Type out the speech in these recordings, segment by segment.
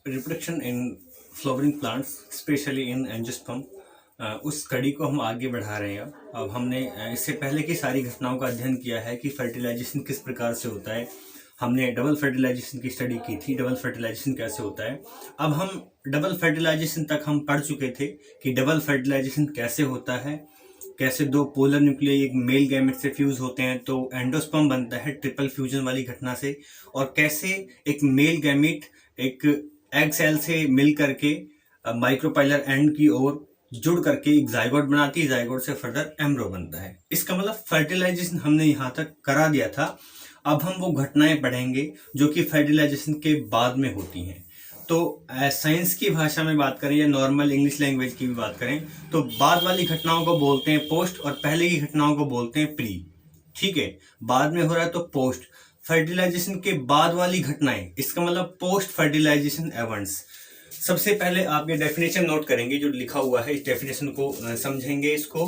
Reproduction in flowering plants specially in angiosperm, उस कड़ी को हम आगे बढ़ा रहे हैं। अब हमने इससे पहले की सारी घटनाओं का अध्ययन किया है कि फर्टिलाइजेशन किस प्रकार से होता है। हमने डबल फर्टिलाइजेशन की स्टडी की थी, डबल फर्टिलाइजेशन कैसे होता है। अब हम डबल फर्टिलाइजेशन तक हम पढ़ चुके थे कि डबल फर्टिलाइजेशन कैसे होता है, कैसे दो पोलर न्यूक्लियाई एक मेल गैमेट से फ्यूज होते हैं तो एंडोस्पर्म बनता है ट्रिपल फ्यूजन वाली घटना से, और कैसे एक मेल गैमेट एक एग सेल से मिल करके माइक्रोपाइलर एंड की ओर जुड़ करके एक जाइगोट बनाती है, जाइगोट से फर्दर एम्ब्रो बनता है। इसका मतलब फर्टिलाइजेशन हमने यहाँ तक करा दिया था। अब हम वो घटनाएं पढ़ेंगे जो कि फर्टिलाइजेशन के बाद में होती हैं। तो साइंस की भाषा में बात करें या नॉर्मल इंग्लिश लैंग्वेज की भी बात करें तो बाद वाली घटनाओं को बोलते हैं पोस्ट और पहले की घटनाओं को बोलते हैं प्री। ठीक है, बाद में हो रहा है तो पोस्ट। फर्टिलाइजेशन के बाद वाली घटनाएं, इसका मतलब पोस्ट फर्टिलाइजेशन इवेंट्स। सबसे पहले आप ये डेफिनेशन नोट करेंगे जो लिखा हुआ है, इस डेफिनेशन को समझेंगे इसको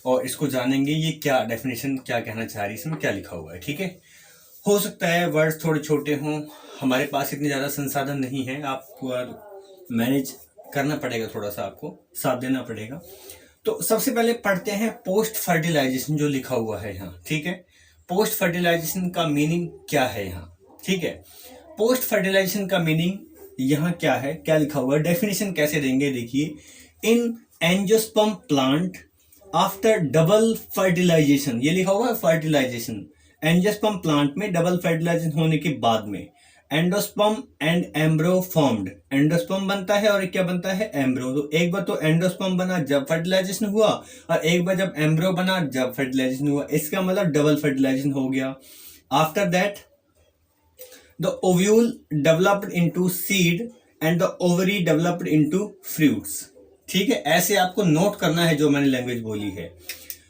और इसको जानेंगे ये क्या डेफिनेशन क्या कहना चाह रही है, इसमें क्या लिखा हुआ है। ठीक है, हो सकता है वर्ड्स थोड़े छोटे हों, हमारे पास इतने ज़्यादा संसाधन नहीं है, आपको मैनेज करना पड़ेगा, थोड़ा सा आपको साथ देना पड़ेगा। तो सबसे पहले पढ़ते हैं पोस्ट फर्टिलाइजेशन जो लिखा हुआ है यहाँ। ठीक है, पोस्ट फर्टिलाइजेशन का मीनिंग क्या है यहाँ। ठीक है, पोस्ट फर्टिलाइजेशन का मीनिंग यहाँ क्या है, क्या लिखा हुआ है, डेफिनेशन कैसे देंगे देखिए। In angiosperm plant after double fertilization, ये लिखा हुआ है फर्टिलाइजेशन। एंजियोस्पर्म प्लांट में डबल फर्टिलाइजेशन होने के बाद में endosperm and embryo formed, endosperm बनता है और क्या बनता है, एम्ब्रो। तो एक बार तो एंडोस्पर्म बना जब फर्टिलाइजेशन हुआ और एक बार जब एम्ब्रो बना जब फर्टिलाइजेशन हुआ, इसका मतलब डबल फर्टिलाइजेशन हो गया। After that the ovule developed into seed and the ovary developed into fruits. ठीक है, ऐसे आपको नोट करना है जो मैंने लैंग्वेज बोली है।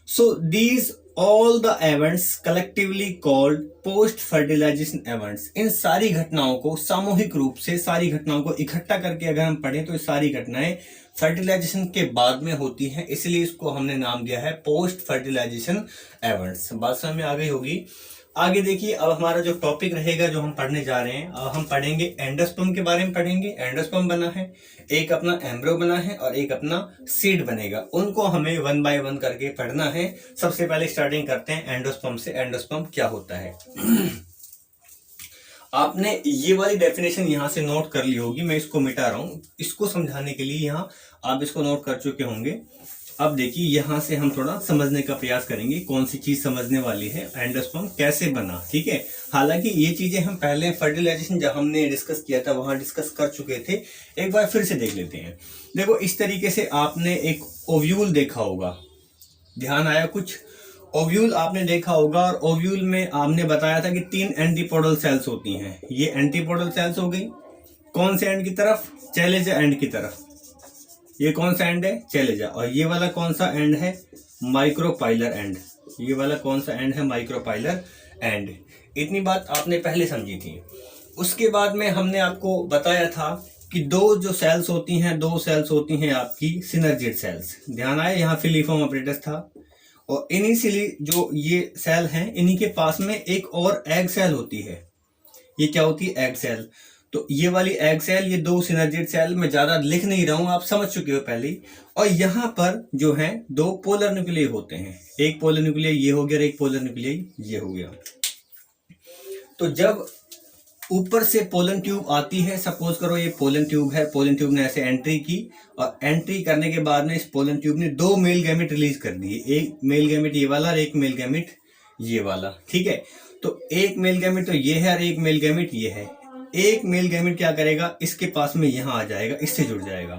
So these all the events collectively called post fertilization events. इन सारी घटनाओं को सामूहिक रूप से, सारी घटनाओं को इकट्ठा करके अगर हम पढ़ें तो ये सारी घटनाएं फर्टिलाइजेशन के बाद में होती हैं, इसलिए इसको हमने नाम दिया है पोस्ट फर्टिलाइजेशन इवेंट्स। बात समझ में आ गई होगी। आगे देखिए, अब हमारा जो टॉपिक रहेगा जो हम पढ़ने जा रहे हैं, अब हम पढ़ेंगे एंडोस्पर्म के बारे में पढ़ेंगे। एंडोस्पर्म बना है, एक अपना एम्ब्रो बना है और एक अपना सीड बनेगा, उनको हमें वन बाय वन करके पढ़ना है। सबसे पहले स्टार्टिंग करते हैं एंडोस्पर्म से। एंडोस्पर्म क्या होता है आपने ये वाली डेफिनेशन यहां से नोट कर ली होगी, मैं इसको मिटा रहा हूं इसको समझाने के लिए। यहां आप इसको नोट कर चुके होंगे। अब देखिए, यहां से हम थोड़ा समझने का प्रयास करेंगे कौन सी चीज समझने वाली है, एंडोस्पर्म कैसे बना। ठीक है, हालांकि ये चीजें हम पहले फर्टिलाइजेशन जब हमने डिस्कस किया था वहां डिस्कस कर चुके थे, एक बार फिर से देख लेते हैं। देखो, इस तरीके से आपने एक ओव्यूल देखा होगा, ध्यान आया कुछ? ओव्यूल आपने देखा होगा और ओव्यूल में आपने बताया था कि 3 एंटीपोडल सेल्स होती हैं। ये एंटीपोडल सेल्स हो गई, कौन से एंड की तरफ, चैलेजा एंड की तरफ। ये कौन सा एंड है, चैलेजा। और ये वाला कौन सा एंड है, माइक्रोपाइलर एंड। ये वाला कौन सा एंड है, माइक्रोपाइलर एंड। इतनी बात आपने पहले समझी थी। उसके बाद में हमने आपको बताया था कि दो जो सेल्स होती हैं, दो सेल्स होती हैं आपकी सिनर्जिड सेल्स। ध्यान आया, यहाँ फिलीफॉर्म अपरेटस था और इनिशियली जो ये सेल हैं इन्हीं के पास में एक और एग सेल होती है। ये क्या होती है, एग सेल। तो ये वाली एग सेल, ये दो सिनर्जिड सेल, मैं ज्यादा लिख नहीं रहा हूं, आप समझ चुके हो पहले। और यहां पर जो है दो पोलर न्यूक्लियाई होते हैं, एक पोलर न्यूक्लियाई ये हो गया और एक पोलर न्यूक्लियाई ये हो गया। तो जब ऊपर से पोलन ट्यूब आती है, सपोज करो ये पोलन ट्यूब है, पोलन ट्यूब ने ऐसे एंट्री की और एंट्री करने के बाद में इस पोलन ट्यूब ने 2 मेल गैमेट रिलीज कर दिए, एक मेल गैमेट ये वाला और एक मेल गैमेट ये वाला। ठीक है, तो एक मेल गैमेट तो ये है और एक मेल गैमेट ये है। एक मेल गैमेट क्या करेगा, इसके पास में यहां आ जाएगा, इससे जुड़ जाएगा।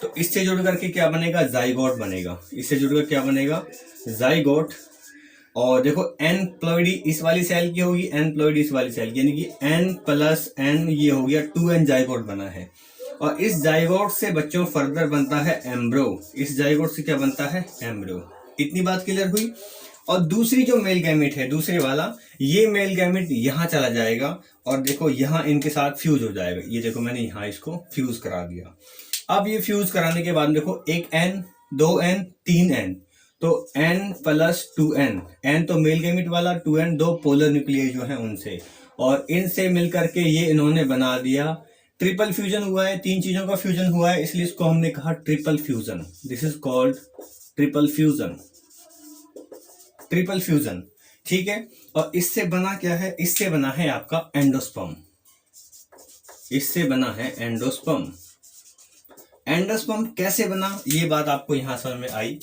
तो इससे जुड़ करके क्या बनेगा, जाइगोट बनेगा। इससे जुड़कर क्या बनेगा, जाइगोट। और देखो, एन प्लॉइडी इस वाली सेल की होगी, एन प्लॉइडी इस वाली सेल की, यानी कि एन प्लस एन ये हो गया 2n जाइगोट बना है। और इस जाइगोट से बच्चों फर्दर बनता है एम्ब्रो। इस जाइगोट से क्या बनता है, एम्ब्रो। इतनी बात क्लियर हुई। और दूसरी जो मेल गैमेट है, दूसरे वाला, ये मेल गैमेट यहां चला जाएगा और देखो यहां इनके साथ फ्यूज हो जाएगा। ये देखो मैंने यहां इसको फ्यूज करा दिया। अब ये फ्यूज कराने के बाद देखो, एक n, 2n, 3n, तो n प्लस 2n, n तो मेल गैमेट वाला, 2n दो पोलर न्यूक्लियाई जो है उनसे, और इनसे मिलकर के ये इन्होंने बना दिया ट्रिपल फ्यूजन हुआ है, 3 चीजों का फ्यूजन हुआ है, इसलिए इसको हमने कहा triple fusion. This is called triple fusion, triple fusion. ठीक है, और इससे बना क्या है, इससे बना है आपका एंडोस्पर्म, इससे बना है एंडोस्पर्म। एंडोस्पर्म कैसे बना, ये बात आपको यहां समझ में आई।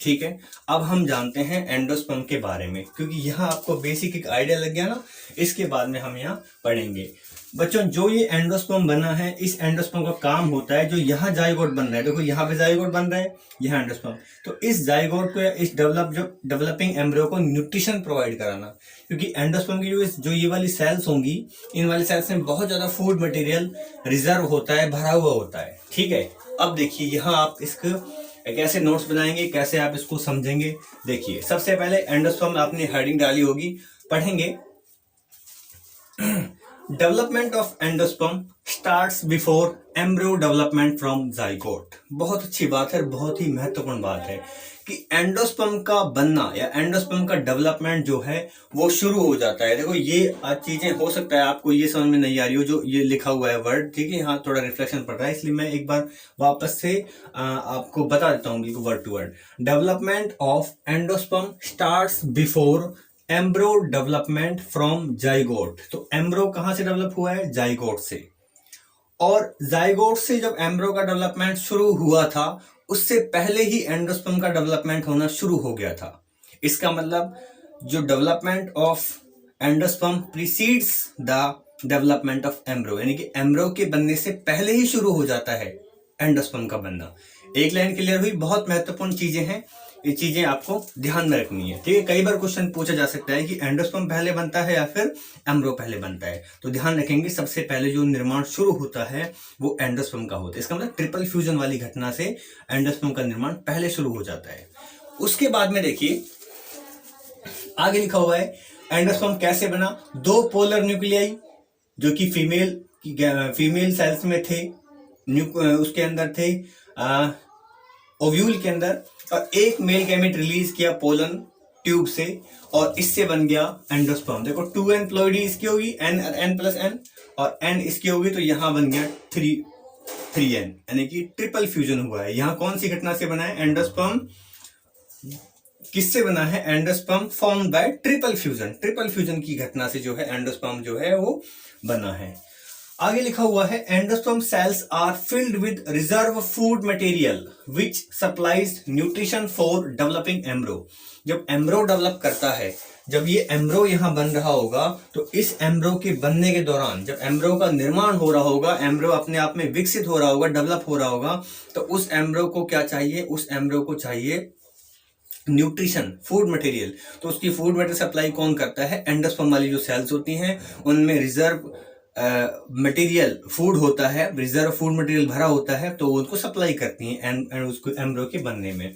ठीक है, अब हम जानते हैं एंडोस्पर्म के बारे में, क्योंकि यहाँ आपको बेसिक एक आइडिया लग गया ना, इसके बाद में हम यहाँ पढ़ेंगे। बच्चों, जो ये एंडोस्पर्म बना है, इस एंडोस्पर्म का काम होता है, जो यहाँ जाइगोट बन रहा है, देखो यहाँ पे जाइगोट बन रहा है, यहाँ एंडोस्पर्म, तो इस जाइगोट को या इस डेवलपिंग एम्ब्रियो को न्यूट्रिशन प्रोवाइड कराना, क्योंकि एंडोस्पर्म की जो ये वाली सेल्स होंगी, इन वाली सेल्स में बहुत ज्यादा फूड मटेरियल रिजर्व होता है, भरा हुआ होता है। ठीक है, अब देखिए यहाँ आप इसको कैसे नोट्स बनाएंगे, कैसे आप इसको समझेंगे। देखिए, सबसे पहले एंडोस्पर्म आपने हेडिंग डाली होगी, पढ़ेंगे। Development of endosperm starts before embryo development from zygote. बहुत अच्छी बात है, बहुत ही महत्वपूर्ण बात है कि एंडोस्पर्म का बनना या एंडोस्पर्म का डेवलपमेंट जो है वो शुरू हो जाता है। देखो, ये चीजें हो सकता है आपको ये समझ में नहीं आ रही हो, जो ये लिखा हुआ है वर्ड, ठीक है, यहाँ थोड़ा रिफ्लेक्शन पड़ रहा है, इसलिए मैं एक बार वापस से आपको बता देता हूँ बिल्कुल word to word. Development of endosperm starts before embryo development from zygote. तो एम्ब्रो कहां से डेवलप हुआ है, जाइगोट से, और जाइगोट से जब एम्ब्रो का डेवलपमेंट शुरू हुआ था, उससे पहले ही एंडोस्पर्म का डेवलपमेंट होना शुरू हो गया था। इसका मतलब जो development of endosperm precedes the development of एम्ब्रो, यानी कि एम्ब्रो के बनने से पहले ही शुरू हो जाता है एंडोस्पर्म का बनना। एक लाइन क्लियर हुई? बहुत महत्वपूर्ण चीजें हैं, ये चीजें आपको ध्यान में रखनी है। ठीक है, कई बार क्वेश्चन पूछा जा सकता है कि एंडोस्पर्म पहले बनता है या फिर एम्ब्रो पहले बनता है, तो ध्यान रखेंगे सबसे पहले जो निर्माण शुरू होता है वो एंडोस्पर्म का होता है। इसका मतलब ट्रिपल फ्यूजन वाली घटना से एंडोस्पर्म का निर्माण पहले शुरू हो जाता है। उसके बाद में देखिए आगे लिखा हुआ है एंडोस्पर्म कैसे बना। 2 पोलर न्यूक्लियाई जो कि फीमेल सेल्स में थे, उसके अंदर थे ओव्यूल के अंदर, और एक मेल गैमेट रिलीज किया पोलन ट्यूब से, और इससे बन गया एंडोस्पर्म। देखो 2n प्लॉइडी इसकी होगी, n प्लस n, और n इसकी होगी, तो यहां बन गया 3n, यानी कि ट्रिपल फ्यूजन हुआ है। यहां कौन सी घटना से बना है एंडोस्पर्म, किससे बना है endosperm form by triple fusion. Triple fusion की घटना से जो है एंडोस्पर्म जो है वो बना है। आगे लिखा हुआ है endosperm cells are filled with reserve food material which supplies nutrition for developing embryo. जब एम्ब्रो डेवलप करता है, जब ये एम्ब्रो यहां बन रहा होगा, तो इस एम्ब्रो के बनने के दौरान जब एम्ब्रो का निर्माण हो रहा होगा, एम्ब्रो अपने आप में विकसित हो रहा होगा, डेवलप हो रहा होगा, तो उस एम्ब्रो को क्या चाहिए, उस एम्ब्रो को चाहिए न्यूट्रिशन, फूड मटेरियल। तो उसकी फूड मटेरियल सप्लाई कौन करता है, एंडोस्पर्म वाली जो सेल्स होती हैं उनमें रिजर्व मटेरियल फूड होता है, रिजर्व फूड मटेरियल भरा होता है, तो उनको सप्लाई करती हैं एंड उसको एम्ब्रो के बनने में।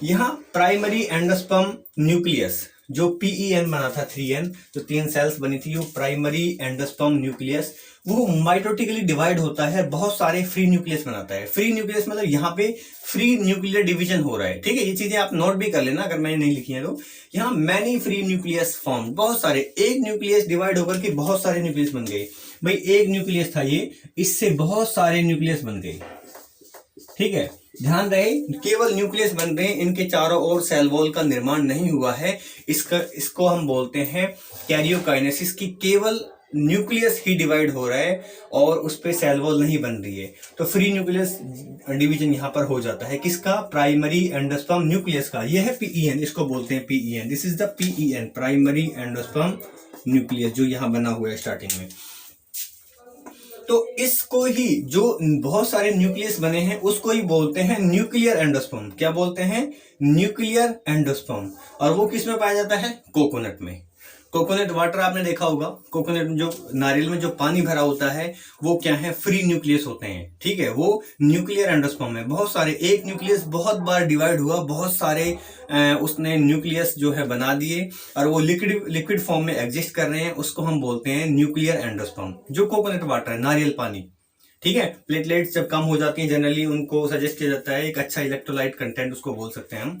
यहाँ प्राइमरी एंडोस्पर्म न्यूक्लियस जो PEN बना था 3n, जो 3 सेल्स बनी थी, वो प्राइमरी एंडोस्पर्म न्यूक्लियस, वो माइटोटिकली डिवाइड होता है, बहुत सारे फ्री न्यूक्लियस बनाता है। फ्री न्यूक्लियस मतलब यहाँ पे फ्री न्यूक्लियर डिवीजन हो रहा है। ठीक है, ये चीजें आप नोट भी कर लेना अगर मैंने नहीं लिखी है तो। यहाँ मैनी फ्री न्यूक्लियस फॉर्म, बहुत सारे, एक न्यूक्लियस डिवाइड होकर के बहुत सारे न्यूक्लियस बन गए। भाई एक न्यूक्लियस था ये, इससे बहुत सारे न्यूक्लियस बन गए। ठीक है, ध्यान रहे, केवल न्यूक्लियस बन रहे हैं, इनके चारों ओर सेल वॉल का निर्माण नहीं हुआ है। इसको हम बोलते हैं कैरियोकाइनेसिस, की केवल न्यूक्लियस ही डिवाइड हो रहा है और उस पे सेल वॉल नहीं बन रही है। तो फ्री न्यूक्लियस डिवीजन यहां पर हो जाता है, किसका, प्राइमरी एंडोस्पर्म न्यूक्लियस का। यह है PEN, इसको बोलते हैं PEN, this is the PEN, primary endosperm nucleus, जो यहां बना हुआ है स्टार्टिंग में। तो इसको ही, जो बहुत सारे न्यूक्लियस बने हैं, उसको ही बोलते हैं न्यूक्लियर एंडोस्पर्म। क्या बोलते हैं, न्यूक्लियर एंडोस्पर्म। और वो किस में पाया जाता है, कोकोनट में। कोकोनट वाटर आपने देखा होगा, कोकोनट में जो नारियल में जो पानी भरा होता है वो क्या है, फ्री न्यूक्लियस होते हैं। ठीक है, वो न्यूक्लियर एंडोस्पर्म है। बहुत सारे, एक न्यूक्लियस बहुत बार डिवाइड हुआ, बहुत सारे उसने न्यूक्लियस जो है बना दिए और वो लिक्विड फॉर्म में एग्जिस्ट कर रहे हैं, उसको हम बोलते हैं न्यूक्लियर एंडोस्पर्म। जो कोकोनट वाटर है, नारियल पानी, ठीक है, प्लेटलेट्स जब कम हो जाती हैं जनरली उनको सजेस्ट किया जाता है, एक अच्छा इलेक्ट्रोलाइट कंटेंट उसको बोल सकते हैं हम।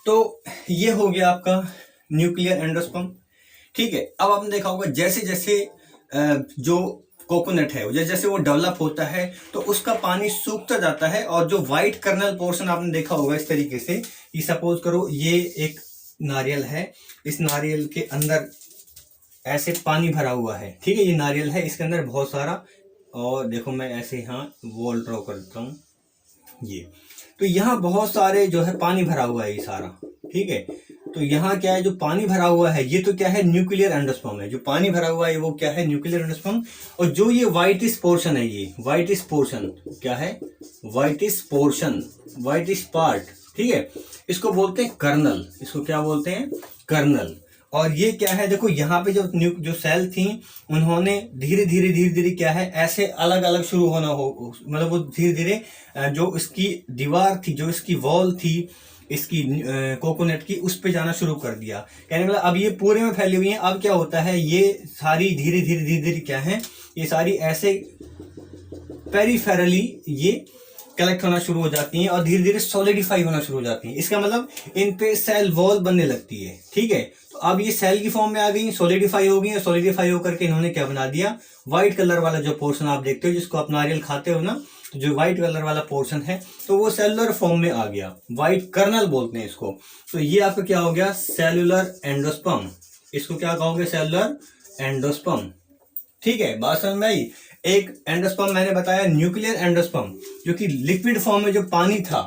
तो ये हो गया आपका न्यूक्लियर एंडोस्पर्म। ठीक है, अब आपने देखा होगा जैसे जैसे जो कोकोनट है जैसे वो डेवलप होता है तो उसका पानी सूखता जाता है, और जो व्हाइट कर्नल पोर्शन आपने देखा होगा इस तरीके से, कि सपोज करो ये एक नारियल है, इस नारियल के अंदर ऐसे पानी भरा हुआ है, ठीक है, ये नारियल है, इसके अंदर बहुत सारा, और देखो मैं ऐसे यहाँ वॉल ड्रॉ करता हूँ, ये तो यहाँ बहुत सारे जो है पानी भरा हुआ है ये सारा, ठीक है। तो यहाँ क्या है, जो पानी भरा हुआ है ये तो क्या है, न्यूक्लियर एंडोस्पर्म है। जो पानी भरा हुआ है वो क्या है, न्यूक्लियर एंडोस्पर्म। और जो ये व्हाइटिश पोर्शन है, ये व्हाइटिश पोर्शन क्या है, व्हाइटिश पोर्शन, व्हाइटिश पार्ट, ठीक है, इसको बोलते हैं कर्नल। इसको क्या बोलते हैं, कर्नल। और ये क्या है, देखो यहाँ पे जो सेल थी उन्होंने धीरे धीरे क्या है, ऐसे अलग अलग शुरू होना हो, मतलब वो धीरे धीरे जो इसकी दीवार थी, जो इसकी वॉल थी इसकी कोकोनट की, उस पे जाना शुरू कर दिया। कहने मतलब अब ये पूरे में फैली हुई है। अब क्या होता है, ये सारी धीरे धीरे क्या है, ये सारी ऐसे पेरिफेरली ये कलेक्ट होना शुरू हो जाती हैं और धीरे धीरे सॉलिडिफाई होना शुरू हो जाती हैं। इसका मतलब इन पे सेल वॉल बनने लगती है, ठीक है। तो अब ये सेल की फॉर्म में आ गई, सॉलिडिफाई हो गई, सॉलिडिफाई होकर के इन्होंने क्या बना दिया, व्हाइट कलर वाला जो पोर्शन आप देखते हो, जिसको आप नारियल खाते हो ना, तो जो व्हाइट कलर वाला पोर्शन है तो वो सेलुलर फॉर्म में आ गया, व्हाइट कर्नल बोलते हैं इसको। तो ये आपका क्या हो गया, सेलुलर एंडोस्पर्म। इसको क्या कहोगे, सेलुलर एंडोस्पर्म, ठीक है। बात समझ में आई। एक एंडोस्पर्म मैंने बताया न्यूक्लियर एंडोस्पर्म, जो कि लिक्विड फॉर्म में जो पानी था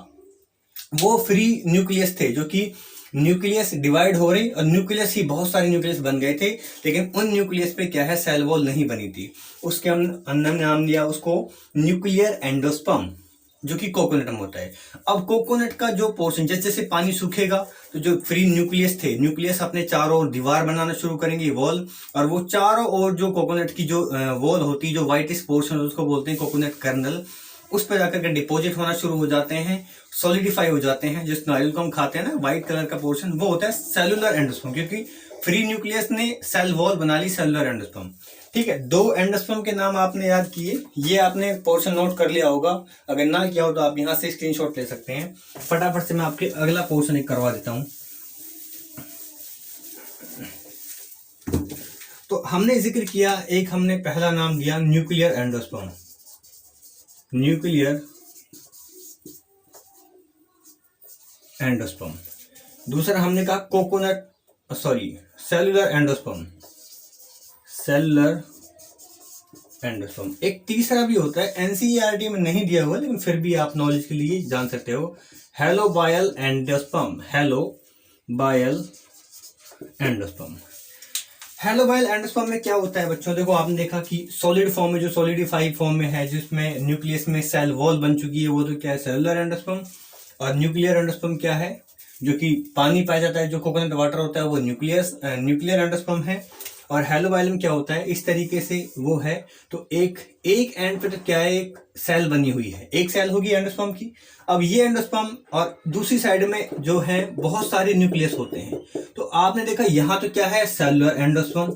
वो फ्री न्यूक्लियस थे, जो कि न्यूक्लियस डिवाइड हो रही और न्यूक्लियस ही बहुत सारे न्यूक्लियस बन गए थे, लेकिन उन न्यूक्लियस पे क्या है, सेल वॉल नहीं बनी थी। उसके हमने नाम दिया उसको न्यूक्लियर एंडोस्पर्म, जो कि कोकोनट में होता है। अब कोकोनट का जो पोर्शन, जैसे जैसे पानी सूखेगा तो जो फ्री न्यूक्लियस थे, न्यूक्लियस अपने चारों ओर दीवार बनाना शुरू करेंगे, वॉल, और वो चारों ओर जो कोकोनट की जो वॉल होती है, जो व्हाइटिश पोर्शन, उसको बोलते हैं कोकोनट कर्नल, उस पर जाकर के डिपोजिट होना शुरू हो जाते हैं, सॉलिडिफाई हो जाते हैं। जिस नारियल को हम खाते हैं ना, व्हाइट कलर का पोर्शन, वो होता है सेलुलर एंडोस्पर्म, क्योंकि फ्री न्यूक्लियस ने सेल वॉल बना ली, सेलुलर एंडोस्पर्म, ठीक है। दो एंडोस्पर्म के नाम आपने याद किए, ये आपने पोर्शन नोट कर लिया होगा। अगर ना किया हो तो आप यहां से स्क्रीनशॉट ले सकते हैं। फटाफट से मैं आपके अगला पोर्शन एक करवा देता हूं। तो हमने जिक्र किया, एक हमने पहला नाम दिया न्यूक्लियर एंडोस्पर्म, न्यूक्लियर एंडोस्पर्म। दूसरा हमने कहा coconut, cellular endosperm, cellular endosperm. एक तीसरा भी होता है, एनसीईआरटी में नहीं दिया हुआ, लेकिन फिर भी आप नॉलेज के लिए जान सकते हो, हेलोबायल एंडोस्पर्म, हेलोबायल एंडोस्पर्म। हेलोबायल एंडोस्पर्म में क्या होता है बच्चों, देखो आपने देखा कि सॉलिड फॉर्म में, जो सॉलिडिफाइड फॉर्म में है, जिसमें न्यूक्लियस में सेल वॉल बन चुकी है, वो तो क्या है, सेलुलर एंडोस्पर्म। और न्यूक्लियर एंडोस्पर्म क्या है, जो कि पानी पाया जाता है, जो कोकोनट वाटर होता है, वो न्यूक्लियर एंडोस्पर्म है। और हेलोबायल में क्या होता है, इस तरीके से वो है, तो एक एंड पे तो क्या है, एक सेल बनी हुई है, एक सेल होगी एंडोस्पर्म की। अब ये एंडोस्पर्म और दूसरी साइड में जो है बहुत सारे न्यूक्लियस होते हैं। तो आपने देखा यहाँ तो क्या है, सेलुलर एंडोस्पर्म,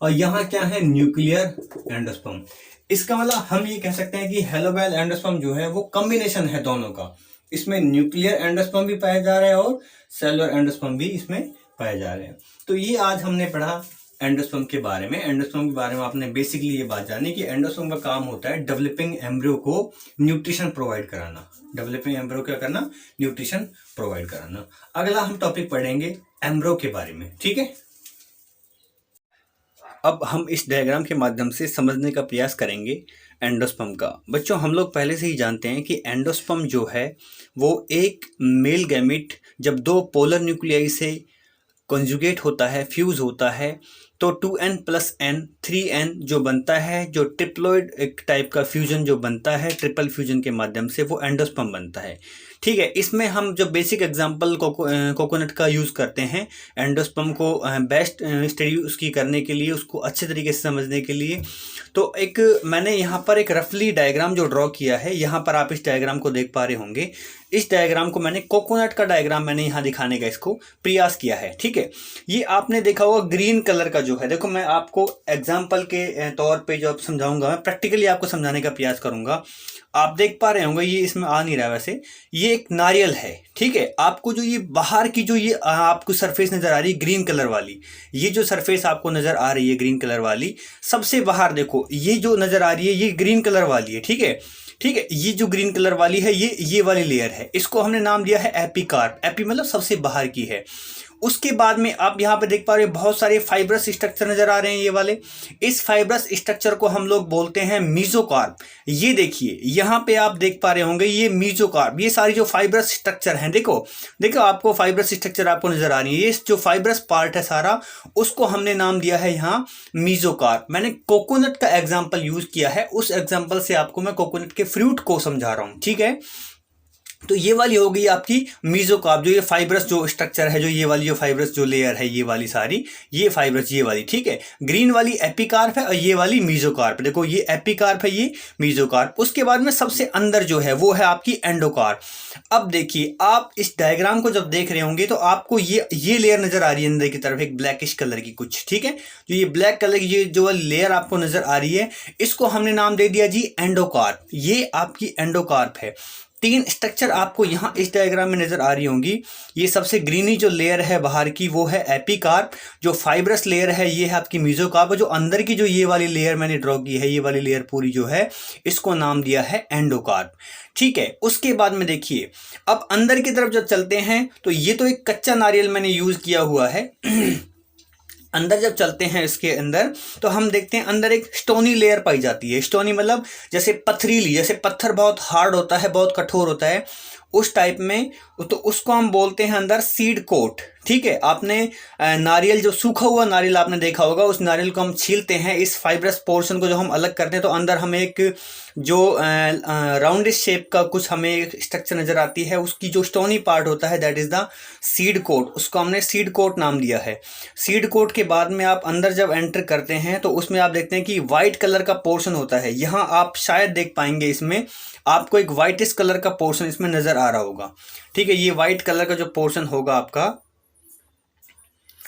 और यहाँ क्या है, न्यूक्लियर एंडोस्पर्म। इसका मतलब हम ये कह सकते हैं कि हेलोबायल एंडोस्पर्म जो है वो कॉम्बिनेशन है दोनों का। इसमें न्यूक्लियर एंडोस्पर्म भी पाया जा रहा है और सेलुलर एंडोस्पर्म भी इसमें पाए जा रहे हैं। तो ये आज हमने पढ़ा एंडोस्पर्म के बारे में। एंडोस्पर्म के बारे में आपने बेसिकली ये बात जानी कि एंडोस्पर्म का काम होता है डेवलपिंग एम्ब्रियो को न्यूट्रिशन प्रोवाइड कराना। डेवलपिंग एम्ब्रियो क्या करना, न्यूट्रिशन प्रोवाइड कराना। अगला हम टॉपिक पढ़ेंगे एम्ब्रियो के बारे में, ठीक है। अब हम इस डायग्राम के माध्यम से समझने का प्रयास करेंगे एंडोस्पर्म का। बच्चों हम लोग पहले से ही जानते हैं कि एंडोस्पर्म जो है वो एक मेल गैमेट जब दो पोलर न्यूक्लियाई से कॉन्जुगेट होता है, फ्यूज होता है, तो 2n + n 3n जो बनता है, जो ट्रिप्लोइड एक टाइप का फ्यूजन जो बनता है, ट्रिपल फ्यूजन के माध्यम से वो एंडोस्पर्म बनता है, ठीक है। इसमें हम जो बेसिक एग्जांपल कोकोनट का यूज़ करते हैं एंडोस्पर्म को बेस्ट स्टडी उसकी करने के लिए, उसको अच्छे तरीके से समझने के लिए। तो एक मैंने यहाँ पर एक रफली डायग्राम जो ड्रॉ किया है, यहाँ पर आप इस डायग्राम को देख पा रहे होंगे। इस डायग्राम को मैंने कोकोनट का डायग्राम मैंने यहाँ दिखाने का इसको प्रयास किया है, ठीक है। ये आपने देखा होगा ग्रीन कलर का जो है, देखो मैं आपको एग्जाम्पल के तौर पे जो समझाऊंगा, मैं प्रैक्टिकली आपको समझाने का प्रयास करूंगा। आप देख पा रहे होंगे, ये इसमें आ नहीं रहा वैसे, ये ये एक नारियल है, ठीक है। आपको जो ये बाहर की जो ये आपको सरफेस नजर आ रही है ग्रीन कलर वाली, ये जो सरफेस आपको नजर आ रही है ग्रीन कलर वाली, सबसे बाहर देखो ये जो नजर आ रही है ये ग्रीन कलर वाली है, ठीक है, ठीक है। ये जो ग्रीन कलर वाली है ये वाली लेयर है, इसको हमने नाम दिया है एपिकार्प। एपी मतलब सबसे बाहर की है। उसके बाद में आप यहाँ पे देख पा रहे हो बहुत सारे फाइब्रस स्ट्रक्चर नजर आ रहे हैं ये वाले। इस फाइब्रस स्ट्रक्चर को हम लोग बोलते हैं मीजोकार्प। ये देखिए यहाँ पे आप देख पा रहे होंगे ये मीजोकार्प, ये सारी जो फाइब्रस स्ट्रक्चर हैं, देखो देखो आपको फाइब्रस स्ट्रक्चर आपको नजर आ रही है। ये जो फाइब्रस पार्ट है सारा, उसको हमने नाम दिया है यहाँ मीजोकार्प। मैंने कोकोनट का एग्जाम्पल यूज किया है, उस एग्जाम्पल से आपको मैं कोकोनट के फ्रूट को समझा रहा हूँ, ठीक है। तो ये वाली हो गई आपकी मीजोकार्प, जो ये फाइब्रस जो स्ट्रक्चर है, जो ये वाली जो फाइब्रस जो लेयर है, ये वाली सारी ये फाइब्रस ये वाली, ठीक है। ग्रीन वाली एपिकार्प है और ये वाली मीजोकार्प। देखो ये एपिकार्प है, ये मीजोकार्प। उसके बाद में सबसे अंदर जो है वो है आपकी एंडोकार्प। अब देखिए आप इस डायग्राम को जब देख रहे होंगे तो आपको ये लेयर नजर आ रही है अंदर की तरफ, एक ब्लैकिश कलर की कुछ, ठीक है। जो ये ब्लैक कलर की जो लेयर आपको नजर आ रही है, इसको हमने नाम दे दिया जी एंडोकार्प। ये आपकी एंडोकार्प है। तीन स्ट्रक्चर आपको यहाँ इस डायग्राम में नजर आ रही होंगी। ये सबसे ग्रीनी जो लेयर है बाहर की वो है एपिकार्प, जो फाइब्रस लेयर है ये है आपकी मीजोकार्प, जो अंदर की जो ये वाली लेयर मैंने ड्रॉ की है, ये वाली लेयर पूरी जो है, इसको नाम दिया है एंडोकार्प, ठीक है। उसके बाद में देखिए अब अंदर की तरफ जब चलते हैं तो ये तो एक कच्चा नारियल मैंने यूज किया हुआ है। अंदर जब चलते हैं इसके अंदर तो हम देखते हैं अंदर एक स्टोनी लेयर पाई जाती है। स्टोनी मतलब जैसे पथरीली, जैसे पत्थर बहुत हार्ड होता है, बहुत कठोर होता है, उस टाइप में, तो उसको हम बोलते हैं अंदर सीड कोट, ठीक है। आपने नारियल जो सूखा हुआ नारियल आपने देखा होगा, उस नारियल को हम छीलते हैं, इस फाइब्रस पोर्शन को जो हम अलग करते हैं तो अंदर हमें एक जो राउंडिश शेप का कुछ हमें एक स्ट्रक्चर नजर आती है, उसकी जो स्टोनी पार्ट होता है that is the seed coat, उसको हमने सीड कोट नाम दिया है। सीड कोट के बाद में आप अंदर जब एंटर करते हैं तो उसमें आप देखते हैं कि व्हाइट कलर का पोर्शन होता है। यहाँ आप शायद देख पाएंगे इसमें आपको एक व्हाइटिश कलर का पोर्शन इसमें नजर आ रहा होगा, ठीक है। ये व्हाइट कलर का जो पोर्शन होगा आपका,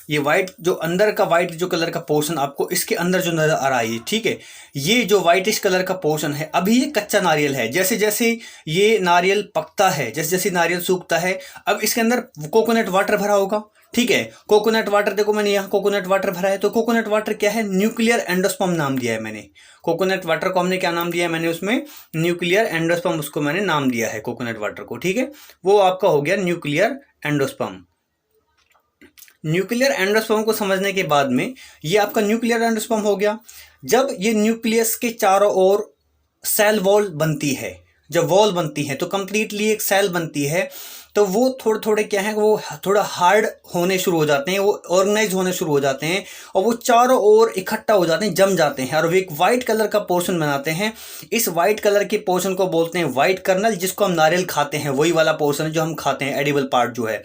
ये व्हाइट जो अंदर का व्हाइट जो कलर का पोर्शन आपको इसके अंदर जो नजर आ रहा है, ठीक है, ये जो व्हाइटिश कलर का पोर्शन है, अभी ये कच्चा नारियल है। जैसे जैसे ये नारियल पकता है, जैसे जैसे नारियल सूखता है, अब इसके अंदर कोकोनट वाटर भरा होगा, ठीक है। कोकोनट वाटर, देखो मैंने यहाँ कोकोनट वाटर भरा है, तो कोकोनट वाटर क्या है, न्यूक्लियर एंडोस्पर्म नाम दिया है मैंने। कोकोनट वाटर को हमने क्या नाम दिया है, मैंने उसमें न्यूक्लियर एंडोस्पर्म उसको मैंने नाम दिया है कोकोनट वाटर को, ठीक है। वो आपका हो गया न्यूक्लियर एंडोस्पर्म। न्यूक्लियर एंडोस्पर्म को समझने के बाद में ये आपका न्यूक्लियर एंडोस्पर्म हो गया। जब ये न्यूक्लियस के चारों ओर सेल वॉल बनती है, जब वॉल बनती है तो कंप्लीटली एक सेल बनती है, तो वो थोड़े थोड़े क्या है, वो थोड़ा हार्ड होने शुरू हो जाते हैं, वो ऑर्गेनाइज होने शुरू हो जाते हैं और वो चारों ओर इकट्ठा हो जाते हैं, जम जाते हैं और वो एक वाइट कलर का पोर्शन बनाते हैं। इस वाइट कलर के पोर्शन को बोलते हैं वाइट कर्नल, जिसको हम नारियल खाते हैं, वही वाला पोर्शन है जो हम खाते हैं, एडिबल पार्ट जो है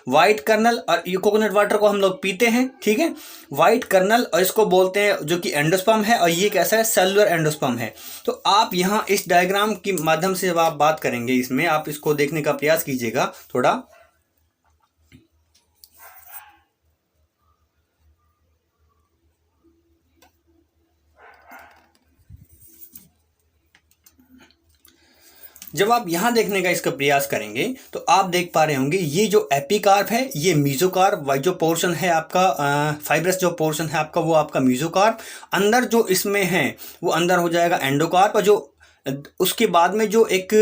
वाइट कर्नल। और ये कोकोनट वाटर को हम लोग पीते हैं, ठीक है, वाइट कर्नल, और इसको बोलते हैं जो कि एंडोस्पर्म है, और ये कैसा है, सेलुलर एंडोस्पर्म है। तो आप यहाँ इस डायग्राम के माध्यम से जब आप बात करेंगे इसमें, आप इसको देखने का प्रयास कीजिएगा थोड़ा। जब आप यहाँ देखने का इसका प्रयास करेंगे तो आप देख पा रहे होंगे ये जो एपिकार्प है, ये मीजोकार्प, जो पोर्शन है आपका फाइब्रस जो पोर्शन है आपका, वो आपका मीजोकार्प। अंदर जो इसमें है वो अंदर हो जाएगा एंडोकार्प, और जो उसके बाद में जो एक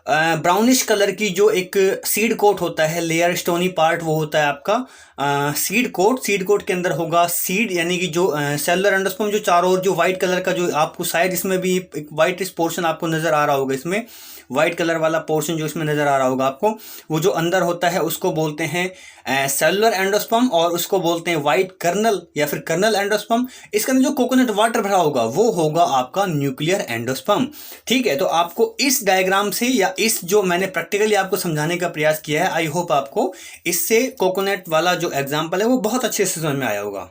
ब्राउनिश कलर की जो एक सीड कोट होता है, लेयर स्टोनी पार्ट, वो होता है आपका सीड कोट। सीड कोट के अंदर होगा सीड, यानी कि जो सेलुलर एंडोस्पर्म, जो चारों ओर जो व्हाइट कलर का, जो आपको शायद इसमें भी एक व्हाइट पोर्शन आपको नजर आ रहा होगा, इसमें व्हाइट कलर वाला पोर्शन जो इसमें नजर आ रहा होगा आपको, वो जो अंदर होता है उसको बोलते हैं सेलुलर एंडोस्पर्म, और उसको बोलते हैं व्हाइट कर्नल या फिर कर्नल एंडोस्पर्म। इसके अंदर जो कोकोनट वाटर भरा होगा वो होगा आपका न्यूक्लियर एंडोस्पर्म, ठीक है। तो आपको इस डायग्राम से या इस जो मैंने प्रैक्टिकली आपको समझाने का प्रयास किया है, आई होप आपको इससे कोकोनट वाला जो एग्जाम्पल है वो बहुत अच्छे से समझ में आया होगा।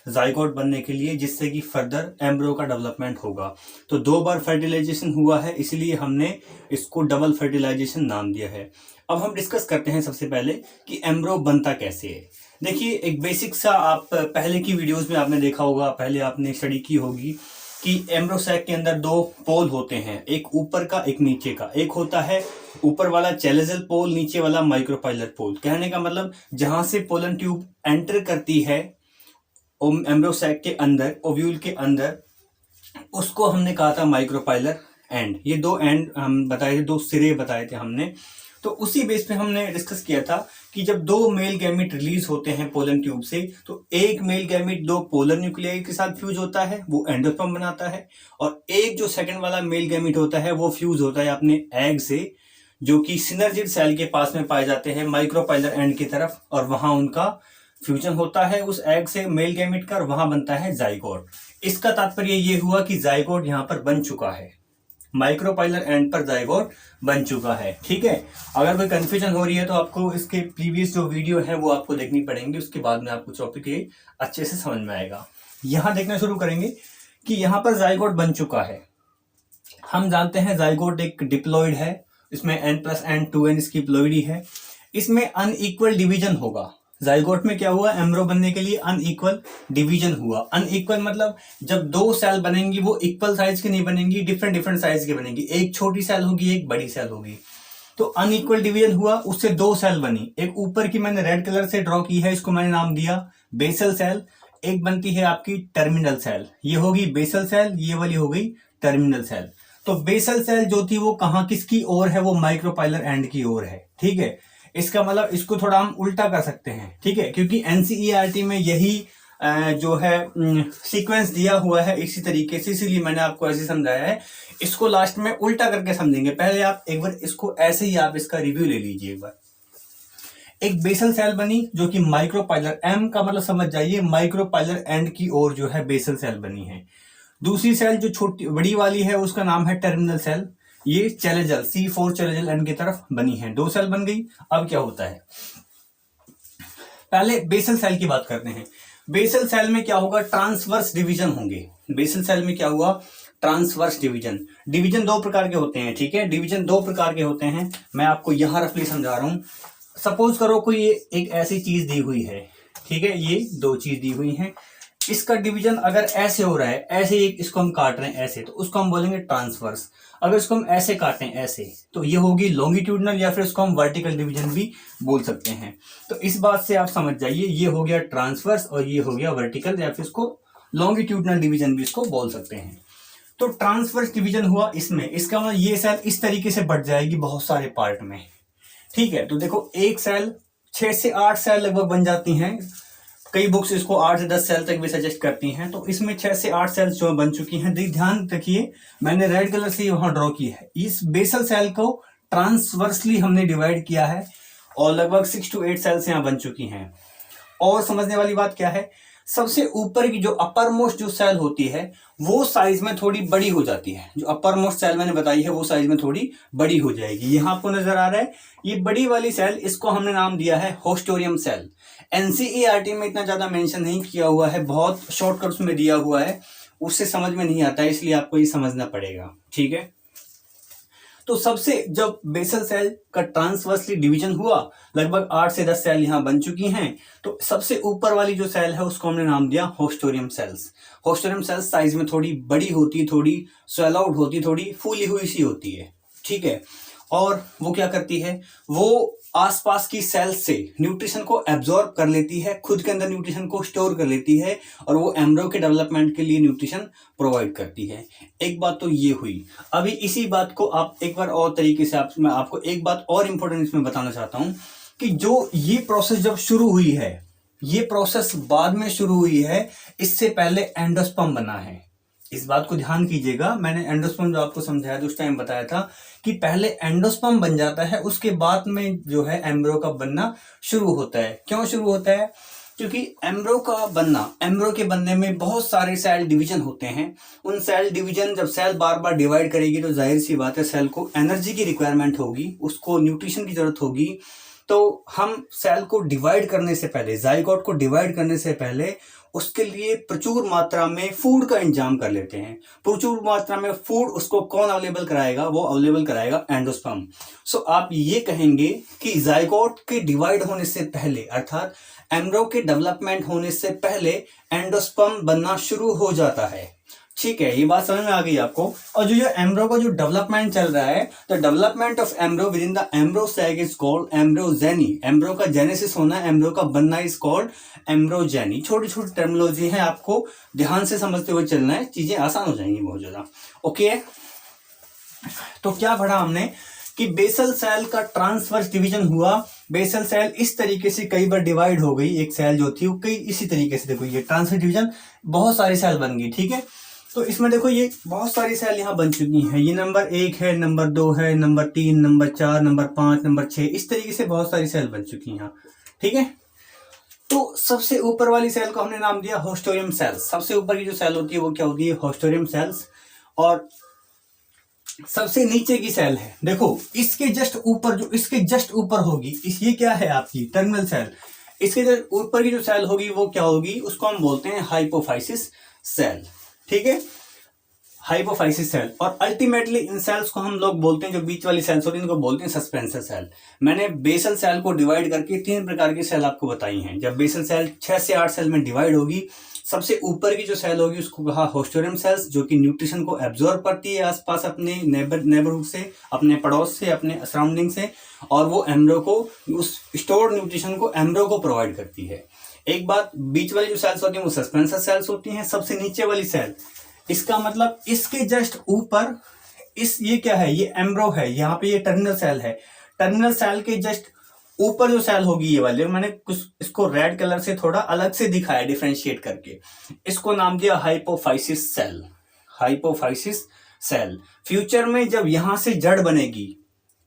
जाइगोट बनने के लिए, जिससे कि फर्दर एम्ब्रो का डेवलपमेंट होगा। तो 2 बार फर्टिलाइजेशन हुआ है, इसलिए हमने इसको डबल फर्टिलाइजेशन नाम दिया है। अब हम डिस्कस करते हैं सबसे पहले कि एम्ब्रो बनता कैसे है। देखिए एक बेसिक सा, आप पहले की वीडियोस में आपने देखा होगा, पहले आपने स्टडी की होगी कि एम्ब्रोसैक के अंदर दो पोल होते हैं, एक ऊपर का एक नीचे का। एक होता है ऊपर वाला चैलेजल पोल, नीचे वाला माइक्रोपाइलर पोल। कहने का मतलब जहां से पोलन ट्यूब एंटर करती है एम्ब्रोसैक के अंदर, ओव्यूल के अंदर, उसको हमने कहा था माइक्रोपाइलर एंड। ये दो एंड हम बताए थे, दो सिरे बताए थे हमने। तो उसी बेस पे हमने डिस्कस किया था कि जब दो मेल गैमेट रिलीज होते हैं पोलन ट्यूब से, तो एक मेल गैमेट दो पोलर न्यूक्लियाई के साथ फ्यूज होता है, वो एंडोस्पर्म बनाता है, और एक जो सेकंड वाला मेल गैमेट होता है वो फ्यूज होता है अपने एग से, जो कि सिनर्जिड सेल के पास में पाए जाते हैं माइक्रोपाइलर एंड की तरफ, और वहां उनका फ्यूजन होता है उस एग से मेल गैमेट का, और वहां बनता है जाइगोट। इसका तात्पर्य ये हुआ कि जाइगोट यहां पर बन चुका है, माइक्रोपाइलर एंड पर जाइगोट बन चुका है। ठीक है, अगर कोई कंफ्यूजन हो रही है तो आपको इसके प्रीवियस जो वीडियो है वो आपको देखनी पड़ेंगी, उसके बाद में आपको टॉपिक ये अच्छे से समझ में आएगा। यहां देखना शुरू करेंगे कि यहां पर जाइगोट बन चुका है। हम जानते हैं जाइगोट एक डिप्लॉइड है, इसमें n+n2n इसकी प्लॉइडी है। इसमें अनइक्वल डिवीजन होगा। जाइगोट में क्या हुआ, एम्ब्रो बनने के लिए अनइक्वल डिवीजन हुआ। अनइक्वल मतलब जब दो सेल बनेंगी वो इक्वल साइज की नहीं बनेंगी, डिफरेंट डिफरेंट साइज की बनेंगी। एक छोटी सेल होगी, एक बड़ी सेल होगी। तो अनइक्वल डिवीजन हुआ, उससे दो सेल बनी। एक ऊपर की मैंने रेड कलर से ड्रॉ की है, इसको मैंने नाम दिया बेसल सेल। एक बनती है आपकी टर्मिनल सेल, ये होगी बेसल सेल, ये वाली हो गई टर्मिनल सेल। तो बेसल सेल जो थी वो कहां किसकी ओर है, वो माइक्रोपाइलर एंड की ओर है। ठीक है, इसका मतलब इसको थोड़ा हम उल्टा कर सकते हैं। ठीक है, क्योंकि एनसीईआरटी में यही जो है सीक्वेंस दिया हुआ है इसी तरीके से, इसीलिए मैंने आपको ऐसे समझाया है। इसको लास्ट में उल्टा करके समझेंगे। पहले आप एक बार इसको ऐसे ही आप इसका रिव्यू ले लीजिए एक बार। एक बेसल सेल बनी जो कि माइक्रोपाइलर, एम का मतलब समझ जाइए माइक्रोपाइलर एंड की ओर जो है बेसल सेल बनी है। दूसरी सेल जो छोटी बड़ी वाली है उसका नाम है टर्मिनल सेल, ये चैलेजल C4 चैलेजल एंड की तरफ बनी है। दो सेल बन गई। अब क्या होता है, पहले बेसल सेल की बात करते हैं। बेसल सेल में क्या होगा, ट्रांसवर्स डिवीजन होंगे। बेसल सेल में क्या हुआ, ट्रांसवर्स डिवीजन। डिवीजन दो प्रकार के होते हैं। ठीक है, डिवीजन दो प्रकार के होते हैं, मैं आपको यहां रफली समझा रहा हूं। सपोज करो कोई एक ऐसी चीज दी हुई है, ठीक है, ये दो चीज दी हुई है, इसका डिवीजन अगर ऐसे हो रहा है, ऐसे इसको हम काट रहे हैं ऐसे, तो उसको हम बोलेंगे ट्रांसवर्स। अगर इसको हम ऐसे काटें ऐसे, तो ये होगी लॉन्गिट्यूडनल, या फिर इसको हम वर्टिकल डिवीजन भी बोल सकते हैं। तो इस बात से आप समझ जाइए, ये हो गया ट्रांसवर्स और ये हो गया वर्टिकल, या फिर इसको लॉन्गिट्यूडनल डिवीजन भी इसको बोल सकते हैं। तो ट्रांसवर्स डिवीजन हुआ इसमें, इसका मतलब ये सेल इस तरीके से बढ़ जाएगी बहुत सारे पार्ट में। ठीक है, तो देखो एक सेल 6 से 8 सेल लगभग बन जाती हैं। कई बुक्स इसको 8 से 10 सेल तक भी सजेस्ट करती हैं। तो इसमें 6 से 8 सेल्स जो बन चुकी हैं। ध्यान रखिए, मैंने रेड कलर से वहां ड्रॉ की है। इस बेसल सेल को ट्रांसवर्सली हमने डिवाइड किया है और लगभग 6 to 8 सेल्स यहां बन चुकी हैं। और समझने वाली बात क्या है, सबसे ऊपर की जो अपर मोस्ट जो सेल होती है वो साइज में थोड़ी बड़ी हो जाती है। जो अपर मोस्ट सेल मैंने बताई है वो साइज में थोड़ी बड़ी हो जाएगी। यहां आपको नजर आ रहा है ये बड़ी वाली सेल, इसको हमने नाम दिया है होस्टोरियम सेल। एनसीईआरटी में इतना ज्यादा मेंशन नहीं किया हुआ है, बहुत शॉर्टकट्स में दिया हुआ है, उससे समझ में नहीं आता है, इसलिए आपको ये समझना पड़ेगा। ठीक है, तो सबसे जब बेसल सेल का ट्रांसवर्सली डिवीजन हुआ, लगभग 8 से 10 सेल यहां बन चुकी हैं। तो सबसे ऊपर वाली जो सेल है उसको हमने नाम दिया haustorium cells. Haustorium cells size में थोड़ी बड़ी होती, थोड़ी स्वेल आउट होती, थोड़ी फूली हुई सी होती है। ठीक है, और वो क्या करती है, वो आसपास की सेल्स से न्यूट्रिशन को एब्जॉर्ब कर लेती है, खुद के अंदर न्यूट्रिशन को स्टोर कर लेती है, और वो एम्ब्रियो के डेवलपमेंट के लिए न्यूट्रिशन प्रोवाइड करती है। एक बात तो ये हुई। अभी इसी बात को आप एक बार और तरीके से मैं आपको एक बात और इंपॉर्टेंट इसमें बताना चाहता हूं कि जो ये प्रोसेस जब शुरू हुई है, ये प्रोसेस बाद में शुरू हुई है, इससे पहले एंडोस्पर्म बना है। इस बात को ध्यान कीजिएगा, मैंने एंडोस्पर्म जो आपको समझाया था उस टाइम बताया था कि पहले एंडोस्पर्म बन जाता है, उसके बाद में जो है एम्ब्रियो का बनना शुरू होता है। क्यों शुरू होता है, क्योंकि एम्ब्रियो का बनना, एम्ब्रियो के बनने में बहुत सारे सेल डिवीजन होते हैं। उन सेल डिवीजन, जब सेल बार बार डिवाइड करेगी तो जाहिर सी बात है सेल को एनर्जी की रिक्वायरमेंट होगी, उसको न्यूट्रिशन की जरूरत होगी। तो हम सेल को डिवाइड करने से पहले, जाइगोट को डिवाइड करने से पहले उसके लिए प्रचुर मात्रा में फूड का इंतजाम कर लेते हैं। प्रचुर मात्रा में फूड उसको कौन अवेलेबल कराएगा, वो अवेलेबल कराएगा एंडोस्पर्म। सो आप ये कहेंगे कि जाइगोट के डिवाइड होने से पहले, अर्थात एम्ब्रियो के डेवलपमेंट होने से पहले एंडोस्पर्म बनना शुरू हो जाता है। ठीक है, ये बात समझ में आ गई आपको। और जो एम्ब्रो का जो डेवलपमेंट चल रहा है, the development of embryo within the embryo sac is called embryogeny. Embryo का जेनेसिस होना, एम्ब्रो का बनना इज कॉल्ड एम्ब्रोजेनी। छोटी छोटी टर्मिनोलॉजी है, आपको ध्यान से समझते हुए चलना है, चीजें आसान हो जाएंगी बहुत ज्यादा। ओके, तो क्या पढ़ा हमने कि बेसल सेल का ट्रांसवर्स डिवीजन हुआ। बेसल सेल इस तरीके से कई बार डिवाइड हो गई, एक सेल जो थी वो कई इसी तरीके से, देखो ये ट्रांसवर्स डिवीजन, बहुत सारी सेल बन गई। ठीक है, तो इसमें देखो ये बहुत सारी सेल यहाँ बन चुकी हैं। ये नंबर 1 है, नंबर 2 है, नंबर 3, नंबर 4, नंबर 5, नंबर 6, इस तरीके से बहुत सारी सेल बन चुकी हैं यहाँ। ठीक है, तो सबसे ऊपर वाली सेल को हमने नाम दिया होस्टोरियम सेल्स। सबसे ऊपर की जो सेल होती है वो क्या होती है? Haustorium cells. और सबसे नीचे की सेल है, देखो इसके जस्ट ऊपर, जो इसके जस्ट ऊपर होगी, इस ये क्या है आपकी टर्मिनल सेल। इसके जस्ट ऊपर की जो सेल होगी वो क्या होगी? उसको हम बोलते हैं हाइपोफाइसिस सेल। ठीक है, हाइपोफाइसिस सेल। और अल्टीमेटली इन सेल्स को हम लोग बोलते हैं, जो बीच वाली सेल्स होती हैं इनको बोलते हैं सस्पेंसर सेल। मैंने बेसल सेल को डिवाइड करके 3 प्रकार की सेल आपको बताई हैं। जब बेसल सेल 6 से 8 सेल में डिवाइड होगी, सबसे ऊपर की जो सेल होगी उसको कहा होस्टोरियम सेल्स, जो कि न्यूट्रिशन को एब्जॉर्ब करती है आसपास अपने नेबरहुड से, अपने पड़ोस से, अपने सराउंडिंग से, और वो एम्ब्रो को, उस स्टोर्ड न्यूट्रिशन को एम्ब्रो को प्रोवाइड करती है। एक बात, बीच वाली जो सेल्स होती हैं वो सस्पेंसर सेल्स होती हैं। सबसे नीचे वाली सेल, इसका मतलब इसके जस्ट ऊपर, इस ये क्या है? ये एम्ब्रो है, यहाँ पे ये टर्मिनल सेल है। टर्मिनल सेल के जस्ट ऊपर जो सेल होगी ये वाली, मैंने कुछ इसको रेड कलर से थोड़ा अलग से दिखाया डिफरेंशिएट करके, इसको नाम दिया hypophysis cell. Hypophysis cell. Future में जब यहां से जड़ बनेगी,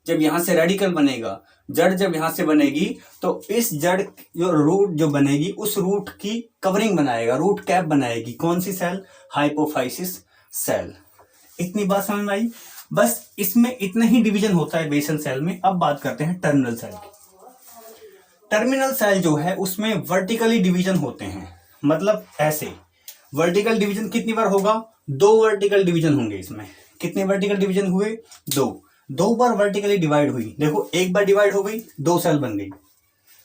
जब यहां से रेडिकल बनेगा, जड़ जब यहां से बनेगी, तो इस जड़ जो रूट जो बनेगी, उस रूट की कवरिंग बनाएगा, रूट कैप बनाएगी कौन सी सेल? Hypophysis cell. इतनी बात समझ में आई? बस इसमें इतना ही डिवीजन होता है बेसल सेल में। अब बात करते हैं टर्मिनल सेल की। टर्मिनल सेल जो है उसमें वर्टिकली डिवीजन होते हैं, मतलब ऐसे। वर्टिकल डिवीजन कितनी बार होगा? 2 वर्टिकल डिवीजन होंगे इसमें। कितने वर्टिकल डिवीजन हुए? 2 बार वर्टिकली डिवाइड हुई। देखो एक बार डिवाइड हो गई, 2 सेल बन गई।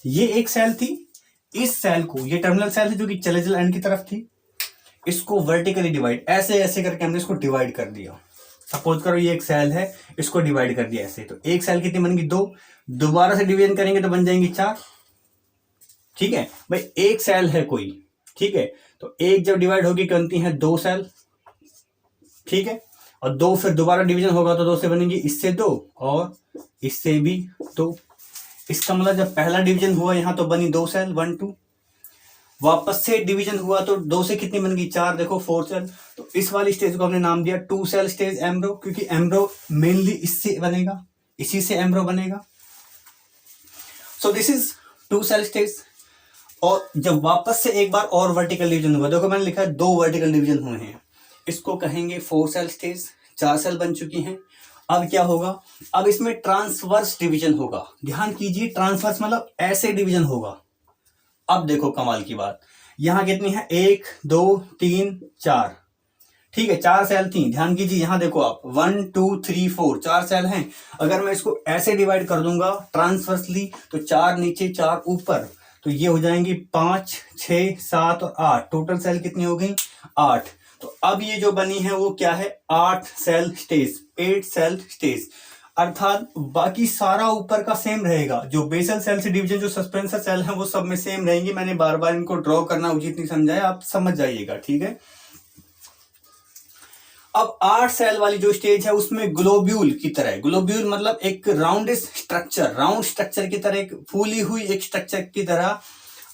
ये एक सेल थी, इस सेल को, ये टर्मिनल सेल थी जो कि चलेजल एंड की तरफ थी, इसको वर्टिकली डिवाइड, ऐसे ऐसे करके हमने इसको डिवाइड कर दिया। सपोज करो ये एक सेल है, इसको डिवाइड कर दिया ऐसे, तो एक सेल कितनी बन गई? 2। दोबारा से डिवीजन करेंगे तो बन जाएंगी 4। ठीक है भाई, एक सेल है कोई, ठीक है, तो एक जब डिवाइड होगी बनती है 2 सेल। ठीक है, और 2 फिर दोबारा डिवीजन होगा तो 2 से बनेंगी, इससे 2 और इससे भी 2। इसका मतलब जब पहला डिवीजन हुआ यहां तो बनी 2 सेल, 1 2। वापस से डिवीजन हुआ तो 2 से कितनी बन गई? 4, देखो 4 सेल। तो इस वाली स्टेज को हमने नाम दिया 2 सेल स्टेज एम्ब्रो, क्योंकि एम्ब्रो मेनली इससे बनेगा, इसी से एम्ब्रो बनेगा। So this is 2 cell stage. और जब वापस से एक बार और वर्टिकल डिवीजन हुआ, देखो मैंने लिखा है 2 वर्टिकल डिवीजन हुए हैं, इसको कहेंगे 4 सेल स्टेज। 4 सेल बन चुकी हैं। अब क्या होगा? अब इसमें ट्रांसवर्स डिवीजन होगा। ध्यान कीजिए, ट्रांसवर्स मतलब ऐसे डिवीजन होगा। अब देखो कमाल की बात, यहां कितनी है? 1 2 3 4। ठीक है, 4 सेल थी। ध्यान कीजिए, यहां देखो आप 1 2 3 4, 4 सेल हैं। अगर मैं इसको ऐसे डिवाइड कर दूंगा ट्रांसवर्सली, तो 4 नीचे 4 ऊपर, तो ये हो जाएंगी 5 6 7 और 8। टोटल सेल कितनी हो गई? 8। तो अब ये जो बनी है वो क्या है? 8 सेल स्टेज, 8 सेल स्टेज। अर्थात बाकी सारा ऊपर का सेम रहेगा। जो बेसल सेल से डिवीजन, जो सस्पेंसर सेल है वो सब में सेम रहेंगी। मैंने बार बार इनको ड्रॉ करना उचित नहीं समझा है, आप समझ जाइएगा। ठीक है, अब 8 सेल वाली जो स्टेज है उसमें ग्लोब्यूल की तरह, ग्लोब्यूल मतलब एक राउंड स्ट्रक्चर, राउंड स्ट्रक्चर की तरह, एक फूली हुई एक स्ट्रक्चर की तरह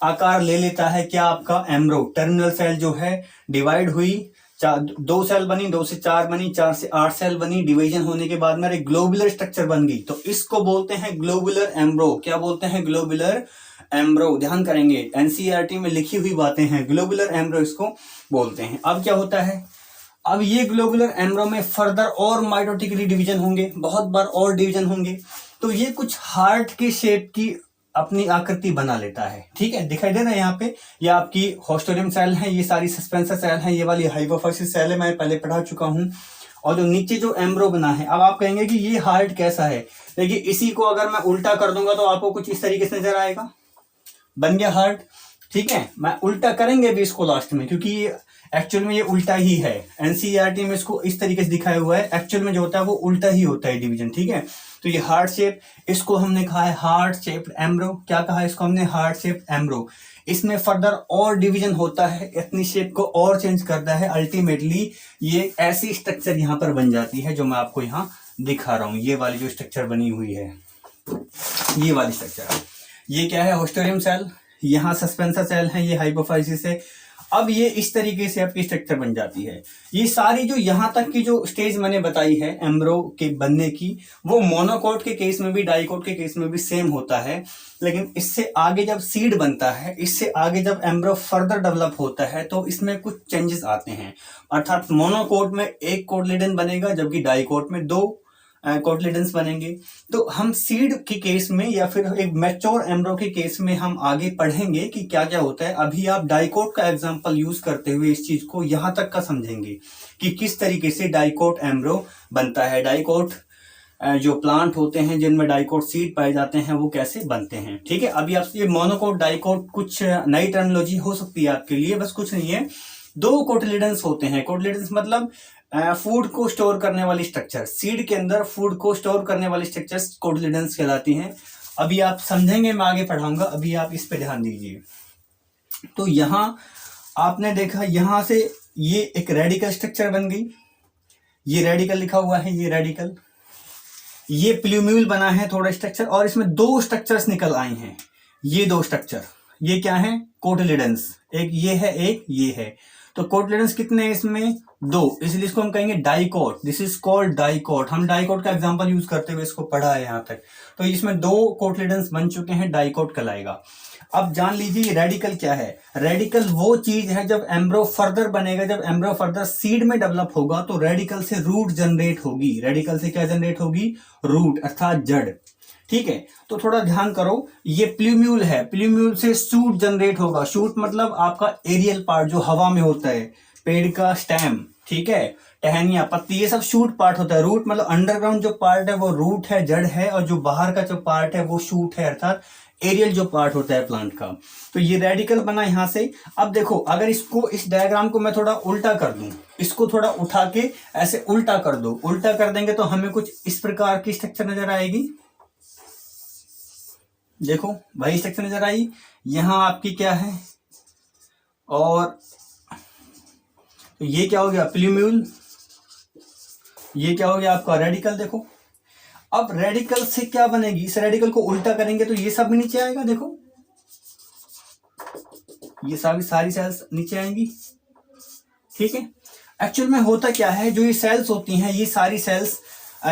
आकार ले लेता है क्या? आपका एम्ब्रो। टर्मिनल सेल जो है डिवाइड हुई, 2 सेल बनी, 2 से 4 बनी, 4 से 8 सेल बनी। डिवीजन होने के बाद मेरे ग्लोबुलर स्ट्रक्चर बन गई, तो इसको बोलते हैं ग्लोबुलर एम्ब्रो। क्या बोलते हैं? ग्लोबुलर एम्ब्रो। ध्यान करेंगे, एनसीईआरटी में लिखी हुई बातें हैं, ग्लोबुलर एम्ब्रो इसको बोलते हैं। अब क्या होता है? अब ये ग्लोबुलर एम्ब्रो में फर्दर और माइटोटिकली डिवीजन होंगे, बहुत बार और डिवीजन होंगे, तो ये कुछ हार्ट के शेप की अपनी आकृति बना लेता है। ठीक है, दिखाई दे रहा है यहाँ पे, ये आपकी होस्टोरियम सेल है, ये सारी सस्पेंसर सेल है, ये वाली हाइपोफाइसिस सेल है, मैं पहले पढ़ा चुका हूँ। और जो नीचे जो एम्ब्रो बना है, अब आप कहेंगे कि ये हार्ट कैसा है? देखिए, इसी को अगर मैं उल्टा कर दूंगा तो आपको कुछ इस तरीके से नजर आएगा, बन गया हार्ट। ठीक है, मैं उल्टा करेंगे भी इसको लास्ट में, क्योंकि ये एक्चुअल में ये उल्टा ही है। एनसीईआरटी में इसको इस तरीके से दिखाया हुआ है, एक्चुअल में जो होता है वो उल्टा ही होता है डिवीजन, ठीक है। तो ये हार्ट शेप, इसको हमने कहा है हार्ट शेप्ड एम्ब्रो। क्या कहा है इसको हमने? Heart shaped एम्ब्रो। इसमें फर्दर और डिवीजन होता है, इतनी शेप को और चेंज करता है, अल्टीमेटली ये ऐसी स्ट्रक्चर यहाँ पर बन जाती है जो मैं आपको यहाँ दिखा रहा हूँ। ये वाली जो स्ट्रक्चर बनी हुई है, ये वाली स्ट्रक्चर, ये क्या है? होस्टोरियम सेल, यहाँ सस्पेंसर सेल है, ये हाइपोफाइसिस है। अब ये इस तरीके से आपकी स्ट्रक्चर बन जाती है। ये सारी जो यहाँ तक की जो स्टेज मैंने बताई है एम्ब्रो के बनने की, वो मोनोकोट के केस में भी डाइकोट के केस में भी सेम होता है। लेकिन इससे आगे जब सीड बनता है, इससे आगे जब एम्ब्रो फर्दर डेवलप होता है, तो इसमें कुछ चेंजेस आते हैं। अर्थात मोनोकोट में एक कोटलेडन बनेगा, जबकि डाइकोट में 2 कोटलेडन्स बनेंगे। तो हम सीड के केस में या फिर एक मैच्योर एम्ब्रो के केस में हम आगे पढ़ेंगे कि क्या क्या होता है। अभी आप डाइकोट का एग्जांपल यूज करते हुए इस चीज को यहां तक का समझेंगे कि किस तरीके से डाइकोट एम्ब्रो बनता है। डाइकोट जो प्लांट होते हैं जिनमें डाइकोट सीड पाए जाते हैं, वो कैसे बनते हैं, ठीक है। अभी आपसे ये मोनोकोट डाइकोट कुछ नई टर्मिनोलॉजी हो सकती है आपके लिए, बस कुछ नहीं है। 2 कोटलेडन्स होते हैं। कोटलेडन्स मतलब फूड को स्टोर करने वाली स्ट्रक्चर, सीड के अंदर फूड को स्टोर करने वाली स्ट्रक्चर्स कोटलेडन्स कहलाती हैं। अभी आप समझेंगे, मैं आगे पढ़ाऊंगा, अभी आप इस पे ध्यान दीजिए। तो यहां आपने देखा, यहां से ये एक रेडिकल स्ट्रक्चर बन गई, ये रेडिकल लिखा हुआ है, ये रेडिकल, ये प्लूम्यूल बना है थोड़ा स्ट्रक्चर, और इसमें 2 स्ट्रक्चर्स निकल आए हैं। ये 2 स्ट्रक्चर, ये क्या है? कोटलेडन्स। एक ये है, एक ये है। तो कोटलेडन्स कितने हैं इसमें? 2, इसलिए इसको हम कहेंगे dicot. This is called dicot. हम डाइकोट का एग्जांपल यूज करते हुए इसको पढ़ा है यहां तक। तो इसमें 2 कोटलेडन्स बन चुके हैं, डाइकोट कहलाएगा। अब जान लीजिए रेडिकल क्या है। रेडिकल वो चीज है जब एम्ब्रो फर्दर बनेगा, जब एम्ब्रो फर्दर सीड में डेवलप होगा, तो रेडिकल से रूट जनरेट होगी। रेडिकल से क्या जनरेट होगी? रूट, अर्थात जड़, ठीक है। तो थोड़ा ध्यान करो, ये प्लूम्यूल है, प्लूम्यूल से शूट जनरेट होगा। शूट मतलब आपका एरियल पार्ट जो हवा में होता है, पेड़ का स्टेम, ठीक है, टहनियां, पत्ती, ये सब शूट पार्ट होता है। रूट मतलब अंडरग्राउंड जो पार्ट है वो रूट है, जड़ है, और जो बाहर का जो पार्ट है वो शूट है, अर्थात एरियल जो पार्ट होता है प्लांट का। तो ये रेडिकल बना यहां से। अब देखो, अगर इसको, इस डायग्राम को मैं थोड़ा उल्टा कर दूं, इसको थोड़ा उठा के ऐसे उल्टा कर दो, उल्टा कर देंगे तो हमें कुछ इस प्रकार की स्ट्रक्चर नजर आएगी। देखो वही स्ट्रक्चर नजर आई। यहां आपकी क्या है, और तो ये क्या हो गया? प्लूम्यूल। ये क्या हो गया आपका? रेडिकल। देखो अब रेडिकल से क्या बनेगी? इस रेडिकल को उल्टा करेंगे तो ये सब भी नीचे आएगा। देखो ये सारी सेल्स नीचे आएंगी, ठीक है। एक्चुअल में होता क्या है, जो ये सेल्स होती हैं, ये सारी सेल्स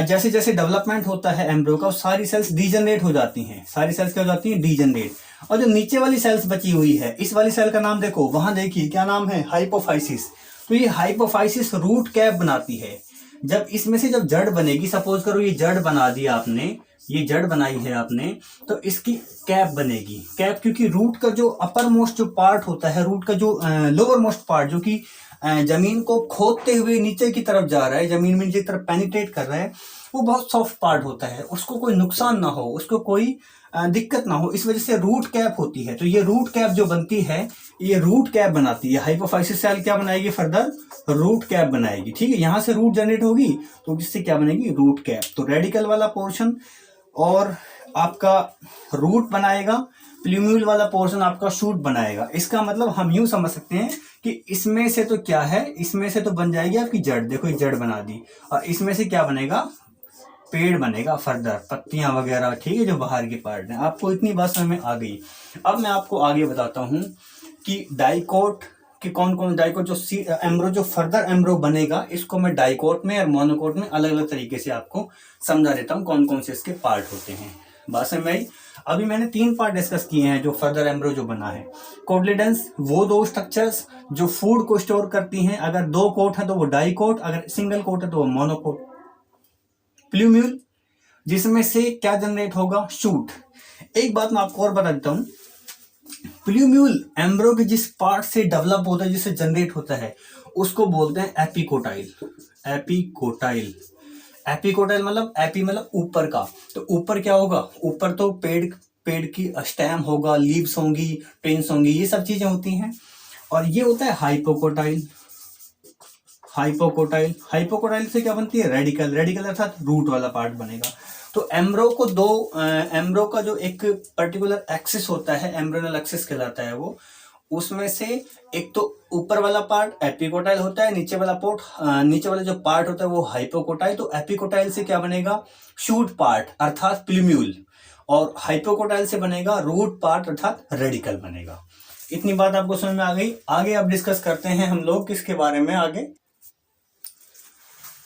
जैसे जैसे डेवलपमेंट होता है एम्ब्रो का, सारी सेल्स डीजनरेट हो जाती हैं। सारी सेल्स क्या हो जाती हैं? डीजनरेट। और जो नीचे वाली सेल्स बची हुई है, इस वाली सेल का नाम देखो, वहां देखिए क्या नाम है? हाइपोफाइसिस। तो ये हाइपोफाइसिस रूट कैप बनाती है। जब इसमें से जब जड़ बनेगी, सपोज करो ये जड़ बना दी आपने, ये जड़ बनाई है आपने, तो इसकी कैप बनेगी। कैप क्योंकि रूट का जो अपर मोस्ट जो पार्ट होता है, रूट का जो लोअर मोस्ट पार्ट जो कि जमीन को खोदते हुए नीचे की तरफ जा रहा है, जमीन में नीचे की तरफ पेनिट्रेट कर रहा है, वो बहुत सॉफ्ट पार्ट होता है, उसको कोई नुकसान ना हो, उसको कोई दिक्कत ना हो, इस वजह से रूट कैप होती है। तो ये रूट कैप जो बनती है, ये रूट कैप बनाती है। हाइपोफाइसिस सेल क्या बनाएगी? फर्दर रूट कैप बनाएगी, ठीक है। यहां से रूट जनरेट होगी तो जिससे क्या बनेगी? Root cap. तो रेडिकल वाला पोर्शन और आपका रूट बनाएगा, प्लूम्यूल वाला पोर्शन आपका शूट बनाएगा। इसका मतलब हम यूं समझ सकते हैं कि इसमें से तो क्या है, इसमें से तो बन जाएगी आपकी जड़। देखो ये जड़ बना दी, और इसमें से क्या बनेगा? पेड़ बनेगा, फर्दर पत्तियां वगैरह, ठीक है, जो बाहर के पार्ट हैं। आपको इतनी बात समझ में आ गई। अब मैं आपको आगे बताता हूं कि डाइकोट कि कौन कौन डाइकोट जो एम्ब्रो जो फर्दर एम्ब्रो बनेगा, इसको मैं डाइकोट में और मोनोकोट में अलग अलग तरीके से आपको समझा देता हूं कौन कौन से इसके पार्ट होते हैं। बात समझ में आई? अभी मैंने 3 पार्ट डिस्कस किए हैं जो फर्दर एम्ब्रो जो बना है। कोटलेडन्स वो 2 स्ट्रक्चर्स जो फूड को स्टोर करती हैं, अगर 2 कोट है तो वो डाइकोट, अगर सिंगल कोट है तो वो मोनोकोट। प्लूम्यूल जिसमें से क्या जनरेट होगा? शूट। एक बात मैं आपको और बता देता हूं, प्लूम्यूल एम्ब्रो के जिस पार्ट से डेवलप होता है, जिससे जनरेट होता है, उसको बोलते हैं एपिकोटाइल। एपिकोटाइल, एपिकोटाइल मतलब एपी मतलब ऊपर का। तो ऊपर क्या होगा? ऊपर तो पेड़ की स्टेम होगा, लीव्स होंगी, टेन्स होंगी, ये सब चीजें होती हैं। और ये होता है हाइपोकोटाइल। हाइपोकोटाइल, हाइपोकोटाइल से क्या बनती है, रेडिकल, रेडिकल अर्थात रूट वाला पार्ट बनेगा। तो एम्ब्रो को दो एम्ब्रो का जो एक पर्टिकुलर एक्सिस होता है, एम्ब्रोनल एक्सिस कहलाता है वो, उसमें से एक तो ऊपर वाला पार्ट एपिकोटाइल होता है, नीचे वाला जो पार्ट होता है वो हाइपोकोटाइल। तो एपिकोटाइल से क्या बनेगा, शूट पार्ट अर्थात प्लूम्यूल, और हाइपोकोटाइल से बनेगा रूट पार्ट अर्थात रेडिकल बनेगा। इतनी बात आपको समझ में आ गई। आगे अब डिस्कस करते हैं हम लोग किसके बारे में आगे।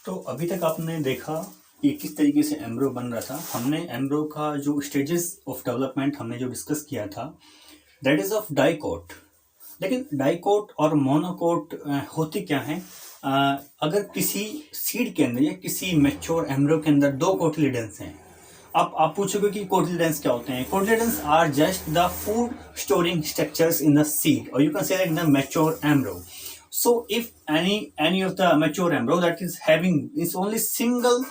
तो अभी तक आपने देखा कि किस तरीके से एम्ब्रो बन रहा था। हमने एम्ब्रो का जो स्टेजेस ऑफ डेवलपमेंट हमने जो डिस्कस किया था, दैट इज ऑफ डाइकोट। लेकिन डाइकोट और मोनोकोट होती क्या है, अगर किसी सीड के अंदर या किसी मैच्योर एम्ब्रो के अंदर दो कोटिलिडन्स हैं, आप पूछोगे कि कोटिलिडन्स क्या होते हैं। Cotyledons are just the food storing structures in the seed, और you can say that in the mature embryo. So if any of the mature embryo that is having is only single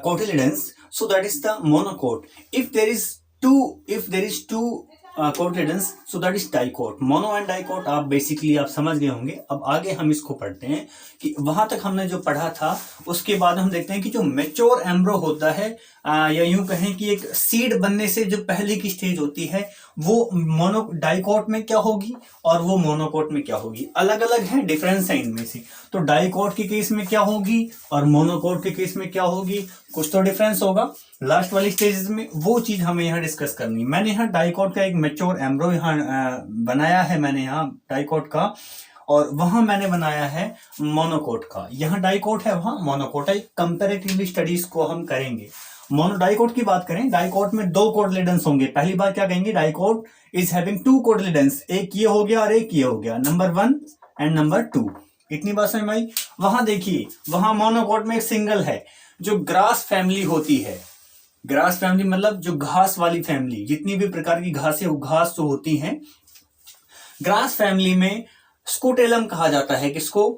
cotyledons, so that is the monocote. If there is two cotyledons, so that is dicote. Mono and dicote आप basically आप समझ गए होंगे। अब आगे हम इसको पढ़ते हैं कि वहां तक हमने जो पढ़ा था उसके बाद हम देखते हैं कि जो मेच्योर एम्ब्रो होता है, या यूं कहें कि एक सीड बनने से जो पहले की स्टेज होती है वो मोनो डाइकोट में क्या होगी और वो मोनोकोट में क्या होगी। अलग अलग है, डिफरेंस है इनमें से। तो डाइकोट के केस में क्या होगी और मोनोकोट के केस में क्या होगी, कुछ तो डिफरेंस होगा। लास्ट वाली स्टेजेस में वो चीज हमें यहाँ डिस्कस करनी। मैंने यहाँ डाइकोट का एक मेच्योर एम्ब्रो यहाँ बनाया है, मैंने यहाँ डाइकोट का, और वहां मैंने बनाया है मोनोकोट का। यहाँ डाइकोट है, वहां मोनोकोट है। कंपैरेटिवली स्टडीज को हम करेंगे। डाइकोट की बात करें, डाइकोट में दो कोटिलिडन्स होंगे। पहली बात क्या कहेंगे, dicot is having two cotyledons, एक ये हो गया और एक ये हो गया, नंबर 1 एंड नंबर 2। इतनी बात समझ में आई। वहां देखिए, वहां मोनोकोट में एक सिंगल है। जो ग्रास फैमिली होती है, ग्रास फैमिली मतलब जो घास वाली फैमिली, जितनी भी प्रकार की घासें घास जो होती हैं, ग्रास फैमिली में स्कूटेलम कहा जाता है। किसको,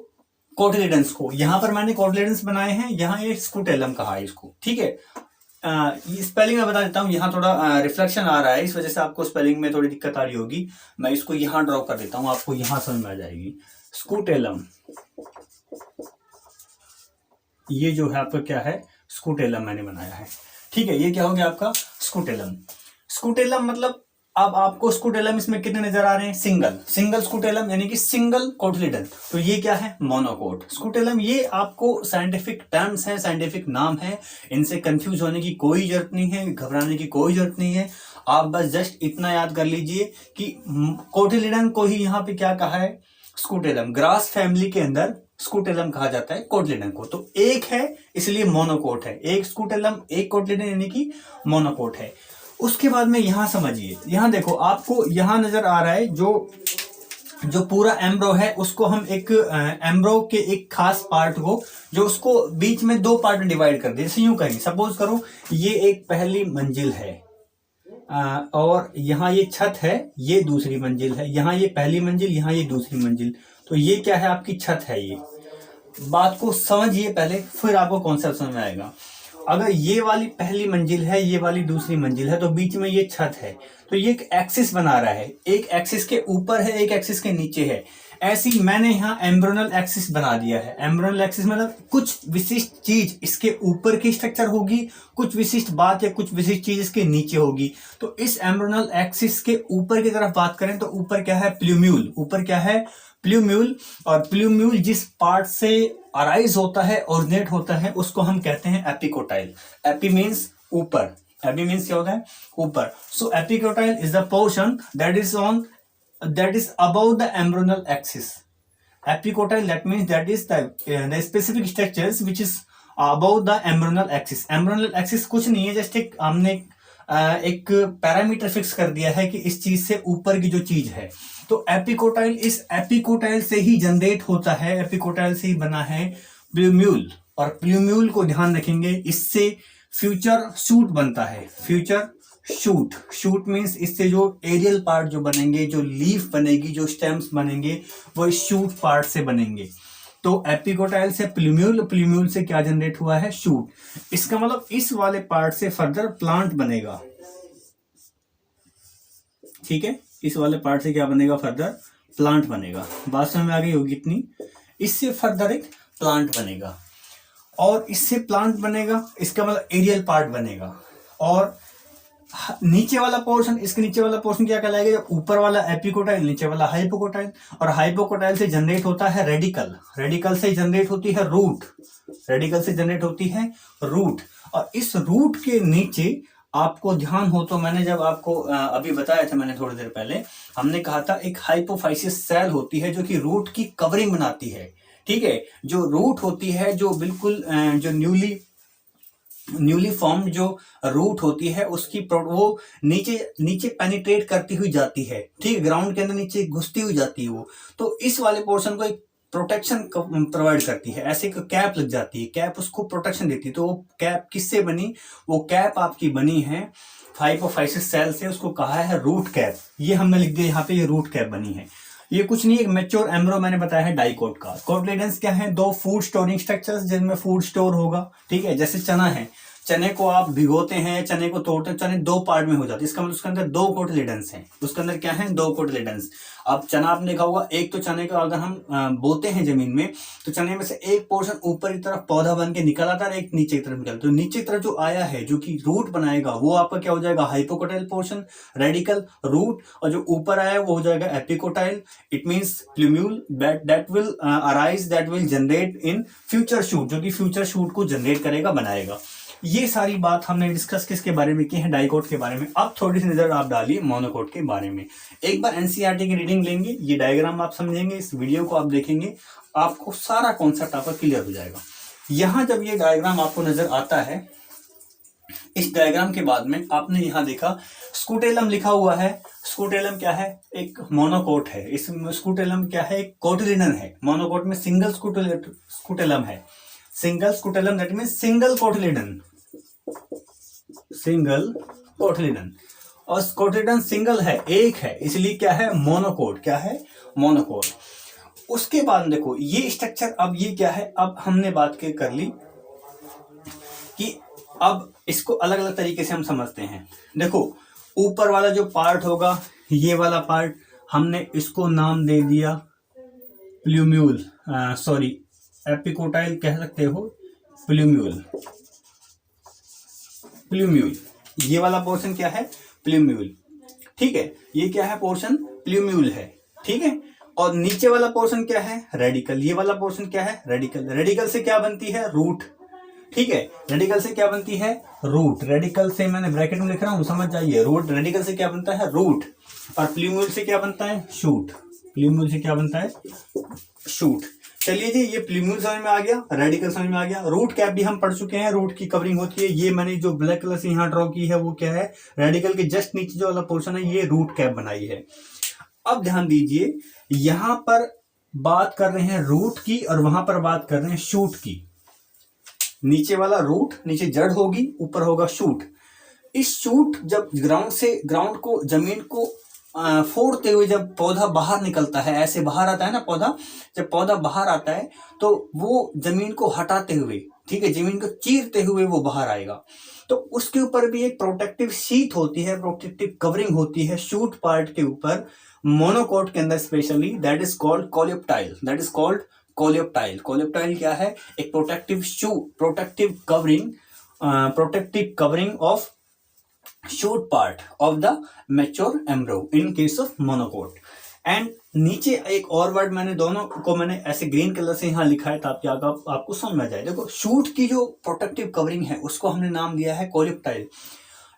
कोटिलिडन्स को। यहां पर मैंने कोटिलिडन्स बनाए हैं, यहां ये स्कूटेलम कहा है इसको, ठीक है। स्पेलिंग में बता देता हूं, यहाँ थोड़ा रिफ्लेक्शन आ रहा है, इस वजह से आपको स्पेलिंग में थोड़ी दिक्कत आ रही होगी। मैं इसको यहां ड्रॉ कर देता हूं, आपको यहां समझ में आ जाएगी। स्कूटेलम, ये जो है आपका क्या है, स्कूटेलम मैंने बनाया है, ठीक है। ये क्या हो गया आपका स्कूटेलम। स्कूटेलम मतलब अब आपको स्कूटेलम इसमें कितने नजर आ रहे हैं, सिंगल स्कूटेलम, यानी कि सिंगल कोटिलिडन। तो ये क्या है, मोनोकोट। स्कूटेलम ये आपको साइंटिफिक टर्म्स हैं, साइंटिफिक नाम है, इनसे कंफ्यूज होने की कोई जरूरत नहीं है, घबराने की कोई जरूरत नहीं है। आप बस जस्ट इतना याद कर लीजिए कि कोटिलिडन को ही यहाँ पे क्या कहा है, स्कूटेलम। ग्रास फैमिली के अंदर स्कूटेलम कहा जाता है कोटिलिडन को। तो एक है इसलिए मोनोकोट है, एक स्कूटेलम एक कोटिलिडन यानी कि मोनोकोट है। उसके बाद में यहां समझिए, यहां देखो, आपको यहां नजर आ रहा है जो पूरा एम्ब्रो है, उसको हम एक एम्ब्रो के एक खास पार्ट को, जो उसको बीच में दो पार्ट में डिवाइड कर दे। जैसे यूं कहें, सपोज करो ये एक पहली मंजिल है, और यहाँ ये छत है, ये दूसरी मंजिल है, यहाँ ये पहली मंजिल, यहाँ ये दूसरी मंजिल। तो ये क्या है, आपकी छत है। ये बात को समझिए पहले, फिर आपको कॉन्सेप्ट समझ में आएगा। अगर ये वाली पहली मंजिल है, ये वाली दूसरी मंजिल है, तो बीच में ये छत है, तो ये एक एक्सिस बना रहा है, एक एक्सिस के ऊपर है, एक एक्सिस के नीचे है। ऐसी मैंने यहाँ एम्ब्रोनल एक्सिस बना दिया है। एम्ब्रोनल एक्सिस मतलब कुछ विशिष्ट चीज इसके ऊपर की स्ट्रक्चर होगी, कुछ विशिष्ट बात या कुछ विशिष्ट चीज इसके नीचे होगी। तो इस एम्ब्रोनल एक्सिस के ऊपर की तरफ बात करें तो ऊपर क्या है, प्लूम्यूल। ऊपर क्या है, प्लूम्यूल। और प्लूम्यूल जिस पार्ट से अराइज होता है, ओरिजिनेट होता है, उसको हम कहते हैं एपिकोटाइल। एपी मीन्स ऊपर, एपी मीन्स क्या होता है, ऊपर। So epicotyl is the portion that is above the embryonal axis. Epicotyle, that means that is the specific structures which is above the embryonal axis. Embryonal axis कुछ नहीं है, just एक हमने एक पैरामीटर फिक्स कर दिया है कि इस चीज से ऊपर की जो चीज है। तो एपिकोटाइल इस एपिकोटाइल से ही जनरेट होता है, एपिकोटाइल से ही बना है प्लूम्यूल। और प्लूम्यूल को ध्यान रखेंगे, इससे फ्यूचर शूट बनता है। फ्यूचर शूट मीन्स इससे जो एरियल पार्ट जो बनेंगे, जो लीफ बनेगी, जो स्टेम्स बनेंगे, वो शूट पार्ट से बनेंगे। तो एपिकोटाइल से प्लूम्यूल, प्लूम्यूल से क्या जनरेट हुआ है, शूट। इसका मतलब इस वाले पार्ट से फर्दर प्लांट बनेगा, ठीक है। इस वाले पार्ट से क्या बनेगा, फर्दर प्लांट बनेगा। बात समझ में आ गई होगी इतनी। इससे फर्दर एक प्लांट बनेगा, और इससे प्लांट बनेगा, इसका मतलब एरियल पार्ट बनेगा। और नीचे वाला पोर्शन, इसके नीचे वाला पोर्शन क्या कहलाएगा? जब ऊपर वाला एपिकोटाइल, नीचे वाला हाइपोकोटाइल, और हाइपोकोटाइल से जनरेट होता है रेडिकल, रेडिकल से जनरेट होती है रूट, रेडिकल से जनरेट होती है रूट। और इस रूट के नीचे आपको ध्यान हो तो मैंने जब आपको अभी बताया था, मैंने थोड़ी देर पहले हमने कहा था एक हाइपोफाइसिस सेल होती है जो कि रूट की कवरिंग बनाती है। ठीक है, जो रूट होती है, जो बिल्कुल जो न्यूली फॉर्म जो रूट होती है उसकी वो नीचे पेनिट्रेट करती हुई जाती है। ठीक है, ग्राउंड के अंदर नीचे घुसती हुई जाती है वो। तो इस वाले पोर्शन को एक प्रोटेक्शन प्रोवाइड करती है, ऐसे कैप लग जाती है, कैप उसको प्रोटेक्शन देती है। तो वो कैप किससे बनी? वो कैप आपकी बनी है हाइपोफाइसिस सेल से, उसको कहा है रूट कैप। ये हमने लिख दिया यहाँ पे, ये रूट कैप बनी है। ये कुछ नहीं, एक मैच्योर एम्ब्रो मैंने बताया है डाइकोट का। कोटलेडेंस क्या है? दो फूड स्टोरिंग स्ट्रक्चर्स जिनमें फूड स्टोर होगा। ठीक है, जैसे चना है, चने को आप भिगोते हैं, चने को तोड़ते हैं, चने दो पार्ट में हो जाते हैं, इसका मतलब उसके अंदर दो कोटलेडेंस हैं। उसके अंदर क्या है? दो कोटलेडेंस। अब चना आपने देखा होगा, एक तो चने का अगर हम बोते हैं जमीन में, तो चने में से एक पोर्शन ऊपर की तरफ पौधा बन के निकल आता है, एक नीचे की तरफ निकलता है। तो नीचे की तरफ जो आया है, जो कि रूट बनाएगा, वो आपका क्या हो जाएगा? Hypocotyl portion, radical, root. और जो ऊपर आया है वो हो जाएगा epicotyl. It means plumule that will arise, that will generate in future shoot, जो कि फ्यूचर शूट को जनरेट करेगा, बनाएगा। ये सारी बात हमने डिस्कस किसके बारे में की है? डाइकोट के बारे में। अब थोड़ी सी नजर आप डालिए मोनोकोट के बारे में। एक बार एनसीईआरटी की रीडिंग लेंगे, ये डायग्राम आप समझेंगे, इस वीडियो को आप देखेंगे, आपको सारा कॉन्सेप्ट आपका क्लियर हो जाएगा। यहां जब ये डायग्राम आपको नजर आता है, इस डायग्राम के बाद में आपने यहां देखा स्कूटेलम लिखा हुआ है। स्कूटेलम क्या है? एक मोनोकोट है। इस स्कूटेलम क्या है? एक कोटिलिडन है। मोनोकोट में सिंगल स्कूटेलम है। Single scutellum that means single cotyledon, single cotyledon. और कोटिलिडन सिंगल है, एक है, इसलिए क्या है? मोनोकोट। क्या है? मोनोकोट। उसके बाद देखो ये स्ट्रक्चर, अब ये क्या है? अब हमने बात कर ली कि अब इसको अलग अलग तरीके से हम समझते हैं। देखो ऊपर वाला जो पार्ट होगा, ये वाला पार्ट, हमने इसको नाम दे दिया प्लूम्यूल, सॉरी एपिकोटाइल कह सकते हो, प्लूम्यूल। प्लूम्यूल, ये वाला पोर्शन क्या है? प्लूम्यूल। ठीक है, ये क्या है? पोर्शन प्लूम्यूल है। ठीक है, और नीचे वाला पोर्शन क्या है? रेडिकल। ये वाला पोर्शन क्या है? रेडिकल। रेडिकल से क्या बनती है? रूट। ठीक है, रेडिकल से क्या बनती है? रूट। रेडिकल से मैंने ब्रैकेट में लिख रहा हूं, समझ जाइए। रूट, रेडिकल से क्या बनता है? रूट। और प्लूम्यूल से क्या बनता है? शूट। प्लूम्यूल से क्या बनता है? शूट। चलिए जी, ये प्लूम्यूल समझ में आ गया, रेडिकल समझ में आ गया। रूट कैप भी हम पढ़ चुके हैं, रूट की कवरिंग होती है। ये मैंने जो ब्लैक कलर से यहाँ ड्रॉ की है वो क्या है? रेडिकल के जस्ट नीचे जो वाला पोर्शन है, ये रूट कैप बनाई है। अब ध्यान दीजिए, यहां पर बात कर रहे हैं रूट की, और वहां पर बात कर रहे हैं शूट की। नीचे वाला रूट, नीचे जड़ होगी, ऊपर होगा शूट। इस शूट जब ग्राउंड को, जमीन को फोड़ते हुए जब पौधा बाहर निकलता है, ऐसे बाहर आता है ना पौधा, जब पौधा बाहर आता है तो वो जमीन को हटाते हुए, ठीक है, जमीन को चीरते हुए वो बाहर आएगा। तो उसके ऊपर भी एक प्रोटेक्टिव शीट होती है, प्रोटेक्टिव कवरिंग होती है शूट पार्ट के ऊपर, मोनोकोट के अंदर specially, that is called coleoptile. That is called coleoptile. Coleoptile क्या है? एक protective covering of shoot part of the mature embryo in case of monocote। And नीचे एक और वर्ड मैंने दोनों को मैंने ऐसे ग्रीन कलर से यहाँ लिखा है ताकि आपको समझ में आ जाए। देखो शूट की जो प्रोटेक्टिव कवरिंग है उसको हमने नाम दिया है कोलियोप्टाइल।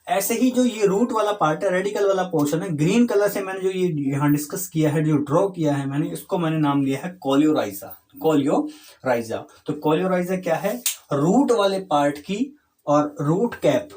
ऐसे ही जो ये रूट वाला पार्ट है, रेडिकल वाला पोर्शन है, ग्रीन कलर से मैंने जो ये यहाँ डिस्कस किया है, जो ड्रॉ किया है मैंने, इसको मैंने नाम दिया है कोलियोराइजा। कोलियोराइजा। तो कोलियोराइजा क्या है? रूट वाले पार्ट की, और रूट कैप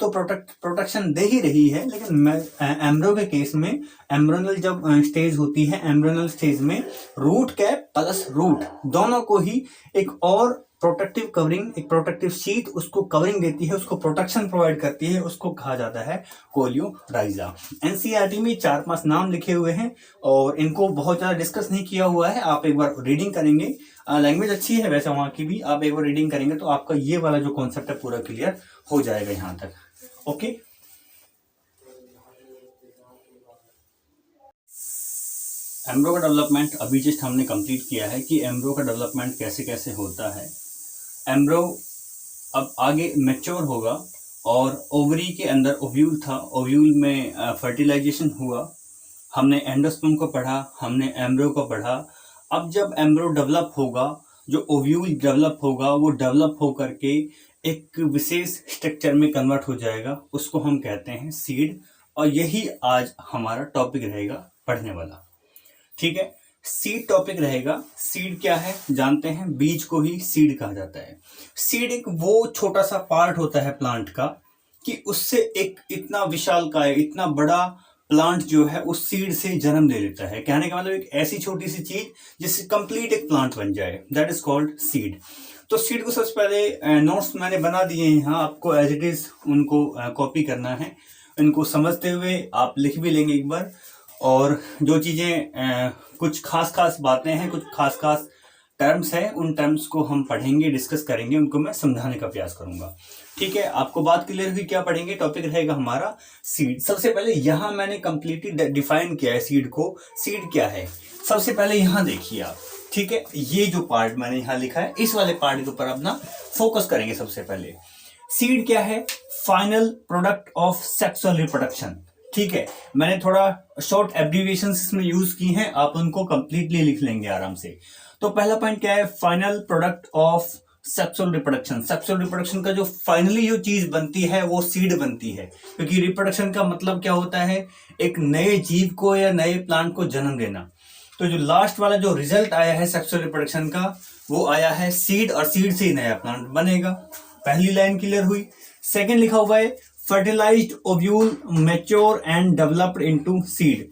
तो प्रोटेक्शन दे ही रही है, लेकिन एम्ब्रो के केस में, एम्ब्रोनल जब स्टेज होती है, एम्ब्रोनल स्टेज में रूट कैप प्लस रूट दोनों को ही एक और प्रोटेक्टिव कवरिंग, एक प्रोटेक्टिव शीट उसको कवरिंग देती है, उसको प्रोटेक्शन प्रोवाइड करती है, उसको कहा जाता है कोलियोराइजा। एनसीईआरटी में 4-5 नाम लिखे हुए हैं और इनको बहुत ज्यादा डिस्कस नहीं किया हुआ है। आप एक बार रीडिंग करेंगे, लैंग्वेज अच्छी है वैसे वहां की भी, आप एक बार रीडिंग करेंगे तो आपका ये वाला जो कॉन्सेप्ट है पूरा क्लियर हो जाएगा यहां तक। ओके। एम्ब्रो का डेवलपमेंट अभी जस्ट हमने कंप्लीट किया है कि एम्ब्रो का डेवलपमेंट कैसे कैसे होता है। एम्ब्रो अब आगे मैच्योर होगा और ओवरी के अंदर ओव्यूल था, ओव्यूल में फर्टिलाइजेशन हुआ, हमने एंडोस्पर्म को पढ़ा, हमने एम्ब्रो को पढ़ा। अब जब एम्ब्रो डेवलप होगा, जो ओव्यूल डेवलप होगा वो डेवलप हो करके एक विशेष स्ट्रक्चर में कन्वर्ट हो जाएगा, उसको हम कहते हैं सीड। और यही आज हमारा टॉपिक रहेगा पढ़ने वाला, ठीक है। सीड टॉपिक रहेगा। सीड क्या है जानते हैं, बीज को ही सीड कहा जाता है। सीड एक वो छोटा सा पार्ट होता है प्लांट का कि उससे एक इतना विशालकाय, इतना बड़ा प्लांट जो है उस सीड से जन्म ले लेता है। कहने का मतलब एक ऐसी छोटी सी चीज जिससे कंप्लीट एक प्लांट बन जाए, दैट इज कॉल्ड सीड। तो सीड को सबसे पहले नोट्स मैंने बना दिए हैं यहाँ, आपको एज इट इज उनको कॉपी करना है। इनको समझते हुए आप लिख भी लेंगे एक बार, और जो चीज़ें कुछ खास बातें हैं, कुछ खास टर्म्स हैं, उन टर्म्स को हम पढ़ेंगे, डिस्कस करेंगे, उनको मैं समझाने का प्रयास करूंगा, ठीक है। आपको बात क्लियर हुई? क्या पढ़ेंगे? टॉपिक रहेगा हमारा सीड। सबसे पहले यहाँ मैंने कंप्लीटली डिफाइन किया है सीड को। सीड क्या है सबसे पहले यहाँ देखिए आप, ठीक है। ये जो पार्ट मैंने यहाँ लिखा है, इस वाले पार्ट के ऊपर अपना फोकस करेंगे। सबसे पहले सीड क्या है? Final product of sexual reproduction, ठीक है। मैंने थोड़ा शॉर्ट एब्रीविएशंस इसमें यूज की हैं, आप उनको कंप्लीटली लिख लेंगे आराम से। तो पहला पॉइंट क्या है? Final product of sexual reproduction. Sexual reproduction का जो फाइनली जो चीज बनती है वो सीड बनती है, क्योंकि रिप्रोडक्शन का मतलब क्या होता है? एक नए जीव को या नए प्लांट को जन्म देना। तो जो लास्ट वाला जो रिजल्ट आया है सेक्सुअल रिप्रोडक्शन का, वो आया है सीड, और सीड से ही नया प्लांट बनेगा। पहली लाइन क्लियर हुई। सेकेंड लिखा हुआ है fertilized ovule mature and developed into seed.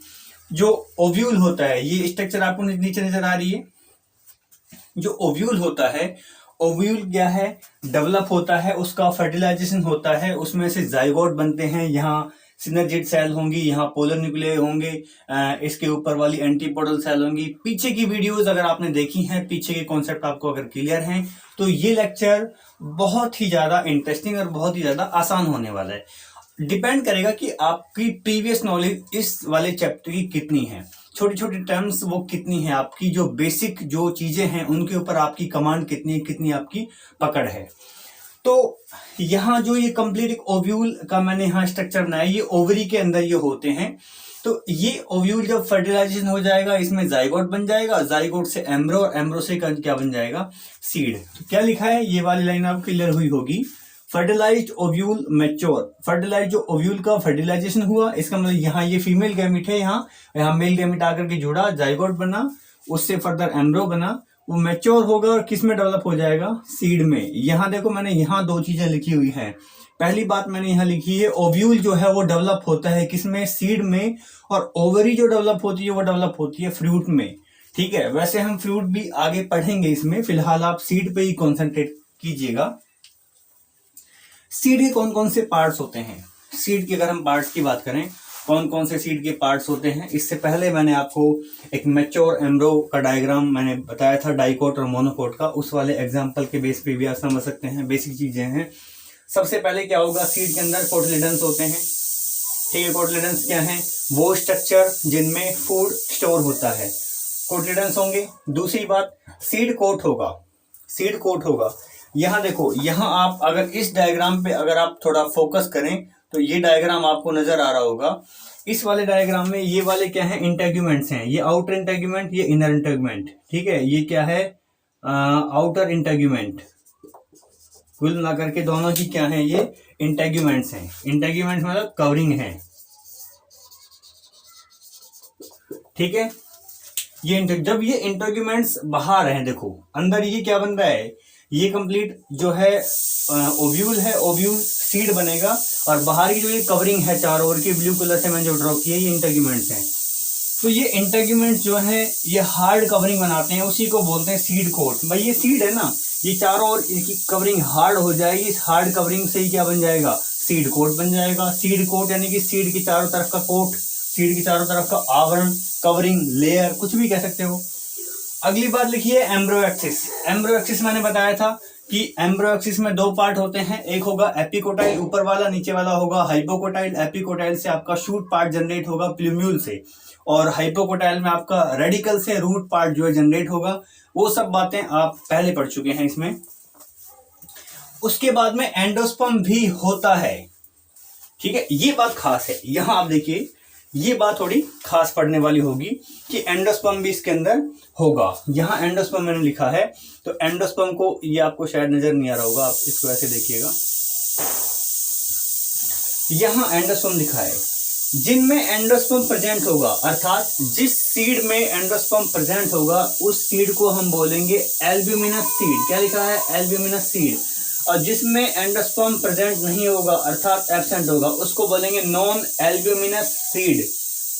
जो ओव्यूल होता है, ये स्ट्रक्चर आपको नीचे नजर आ रही है। जो ओव्यूल होता है, ओव्यूल क्या है? डेवलप होता है, उसका फर्टिलाइजेशन होता है, उसमें से जाइगोट बनते हैं। यहाँ सिनर्जिड सेल होंगी, यहाँ पोलर न्यूक्लियर होंगे, इसके ऊपर वाली एंटीपोडल सेल होंगी। पीछे की वीडियोस अगर आपने देखी हैं, पीछे के कॉन्सेप्ट आपको अगर क्लियर हैं, तो ये लेक्चर बहुत ही ज्यादा इंटरेस्टिंग और बहुत ही ज्यादा आसान होने वाला है। डिपेंड करेगा कि आपकी प्रीवियस नॉलेज इस वाले चैप्टर की कितनी है, छोटी छोटी टर्म्स वो कितनी है, आपकी जो बेसिक जो चीजें हैं उनके ऊपर आपकी कमांड कितनी है, कितनी आपकी पकड़ है। तो यहाँ जो ये कंप्लीट एक ओव्यूल का मैंने यहाँ स्ट्रक्चर बनाया, ये ओवरी के अंदर ये होते हैं। तो ये ओव्यूल जब फर्टिलाइजेशन हो जाएगा, इसमें जाइगोट बन जाएगा, जाइगोट से एम्ब्रो, और एम्ब्रो से क्या बन जाएगा? सीड। तो क्या लिखा है, ये वाली लाइन आपको क्लियर हुई होगी। Fertilized ovule mature. फर्टिलाइज जो ओव्यूल का फर्टिलाइजेशन हुआ, इसका मतलब यहाँ ये फीमेल गैमिट है, यहाँ मेल गैमिट आकर के जुड़ा, जाइगोट बना, उससे फर्दर एम्ब्रो बना, वो मैच्योर होगा और किस में डेवलप हो जाएगा? सीड में। यहाँ देखो मैंने यहाँ दो चीजें लिखी हुई हैं। पहली बात मैंने यहाँ लिखी है, ओव्यूल जो है वो डेवलप होता है किसमें? सीड में। और ओवरी जो डेवलप होती है वो डेवलप होती है फ्रूट में, ठीक है। वैसे हम फ्रूट भी आगे पढ़ेंगे इसमें, फिलहाल आप सीड पे ही कॉन्सेंट्रेट कीजिएगा। सीड के कौन कौन से पार्ट्स होते हैं? सीड की अगर हम पार्ट्स की बात करें, कौन कौन से सीड के पार्ट्स होते हैं, इससे पहले मैंने आपको एक मैच्योर एम्ब्रो का डायग्राम मैंने बताया था, डाइकोट और मोनोकोट का। उस वाले एग्जांपल के बेस पे भी आप समझ सकते हैं, बेसिक चीजें हैं। सबसे पहले क्या होगा? सीड के अंदर कोटिलेडन्स होते हैं, ठीक है। कोटिलेडन्स क्या है? वो स्ट्रक्चर जिनमें फूड स्टोर होता है, कोटिलेडन्स होंगे। दूसरी बात, सीड कोट होगा। सीड कोट होगा, यहाँ देखो, यहाँ आप अगर इस डायग्राम पे अगर आप थोड़ा फोकस करें तो ये डायग्राम आपको नजर आ रहा होगा। इस वाले डायग्राम में ये वाले क्या है? इंटेग्यूमेंट्स हैं। ये आउटर इंटेग्यूमेंट, ये इनर इंटेग्यूमेंट, ठीक है। ये क्या है? Outer integument. कुल मिला करके दोनों की क्या है? ये इंटेग्यूमेंट्स हैं। इंटेग्यूमेंट्स मतलब कवरिंग है, ठीक है। ये जब ये इंटेग्यूमेंट्स बाहर हैं, देखो अंदर ये क्या बन रहा है? ये कंप्लीट जो है ओव्यूल है, ओव्यूल सीड बनेगा, और बाहर की जो ये कवरिंग है चारों ओर की, ब्लू कलर से मैंने जो ड्रॉ किया है, ये इंटेग्यूमेंट्स हैं। तो ये इंटेग्यूमेंट्स जो है ये हार्ड कवरिंग बनाते हैं, उसी को बोलते हैं सीड कोट। भाई ये सीड है ना, ये चारों ओर इसकी कवरिंग हार्ड हो जाएगी, इस हार्ड कवरिंग से ही क्या बन जाएगा? सीड कोट बन जाएगा। सीड कोट यानी कि सीड की चारों तरफ का कोट, सीड की चारों तरफ का आवरण, कवरिंग, लेयर, कुछ भी कह सकते हो। अगली बात लिखिए एम्ब्रो एक्सिस। एम्ब्रो एक्सिस मैंने बताया था कि एम्ब्रो एक्सिस में दो पार्ट होते हैं, एक होगा एपिकोटाइल ऊपर वाला, नीचे वाला होगा हाइपोकोटाइल। एपिकोटाइल से आपका शूट पार्ट जनरेट होगा प्लूम्यूल से, और हाइपोकोटाइल में आपका रेडिकल से रूट पार्ट जो है जनरेट होगा। वो सब बातें आप पहले पढ़ चुके हैं इसमें। उसके बाद में एंडोस्पर्म भी होता है, ठीक है, ये बात खास है। यहां आप देखिए, ये बात थोड़ी खास पढ़ने वाली होगी कि एंडोस्पर्म भी इसके अंदर होगा। यहां एंडोस्पर्म मैंने लिखा है, तो एंडोस्पर्म को, ये आपको शायद नजर नहीं आ रहा होगा, आप इसको ऐसे देखिएगा, यहां एंडोस्पर्म लिखा है, जिनमें एंडोस्पर्म प्रेजेंट होगा, अर्थात जिस सीड में एंडोस्पर्म प्रेजेंट होगा उस सीड को हम बोलेंगे एल्ब्यूमिनस सीड। क्या लिखा है? Albuminous seed. और जिसमें एंडोस्पर्म प्रेजेंट नहीं होगा अर्थात एब्सेंट होगा, उसको बोलेंगे non albuminous seed.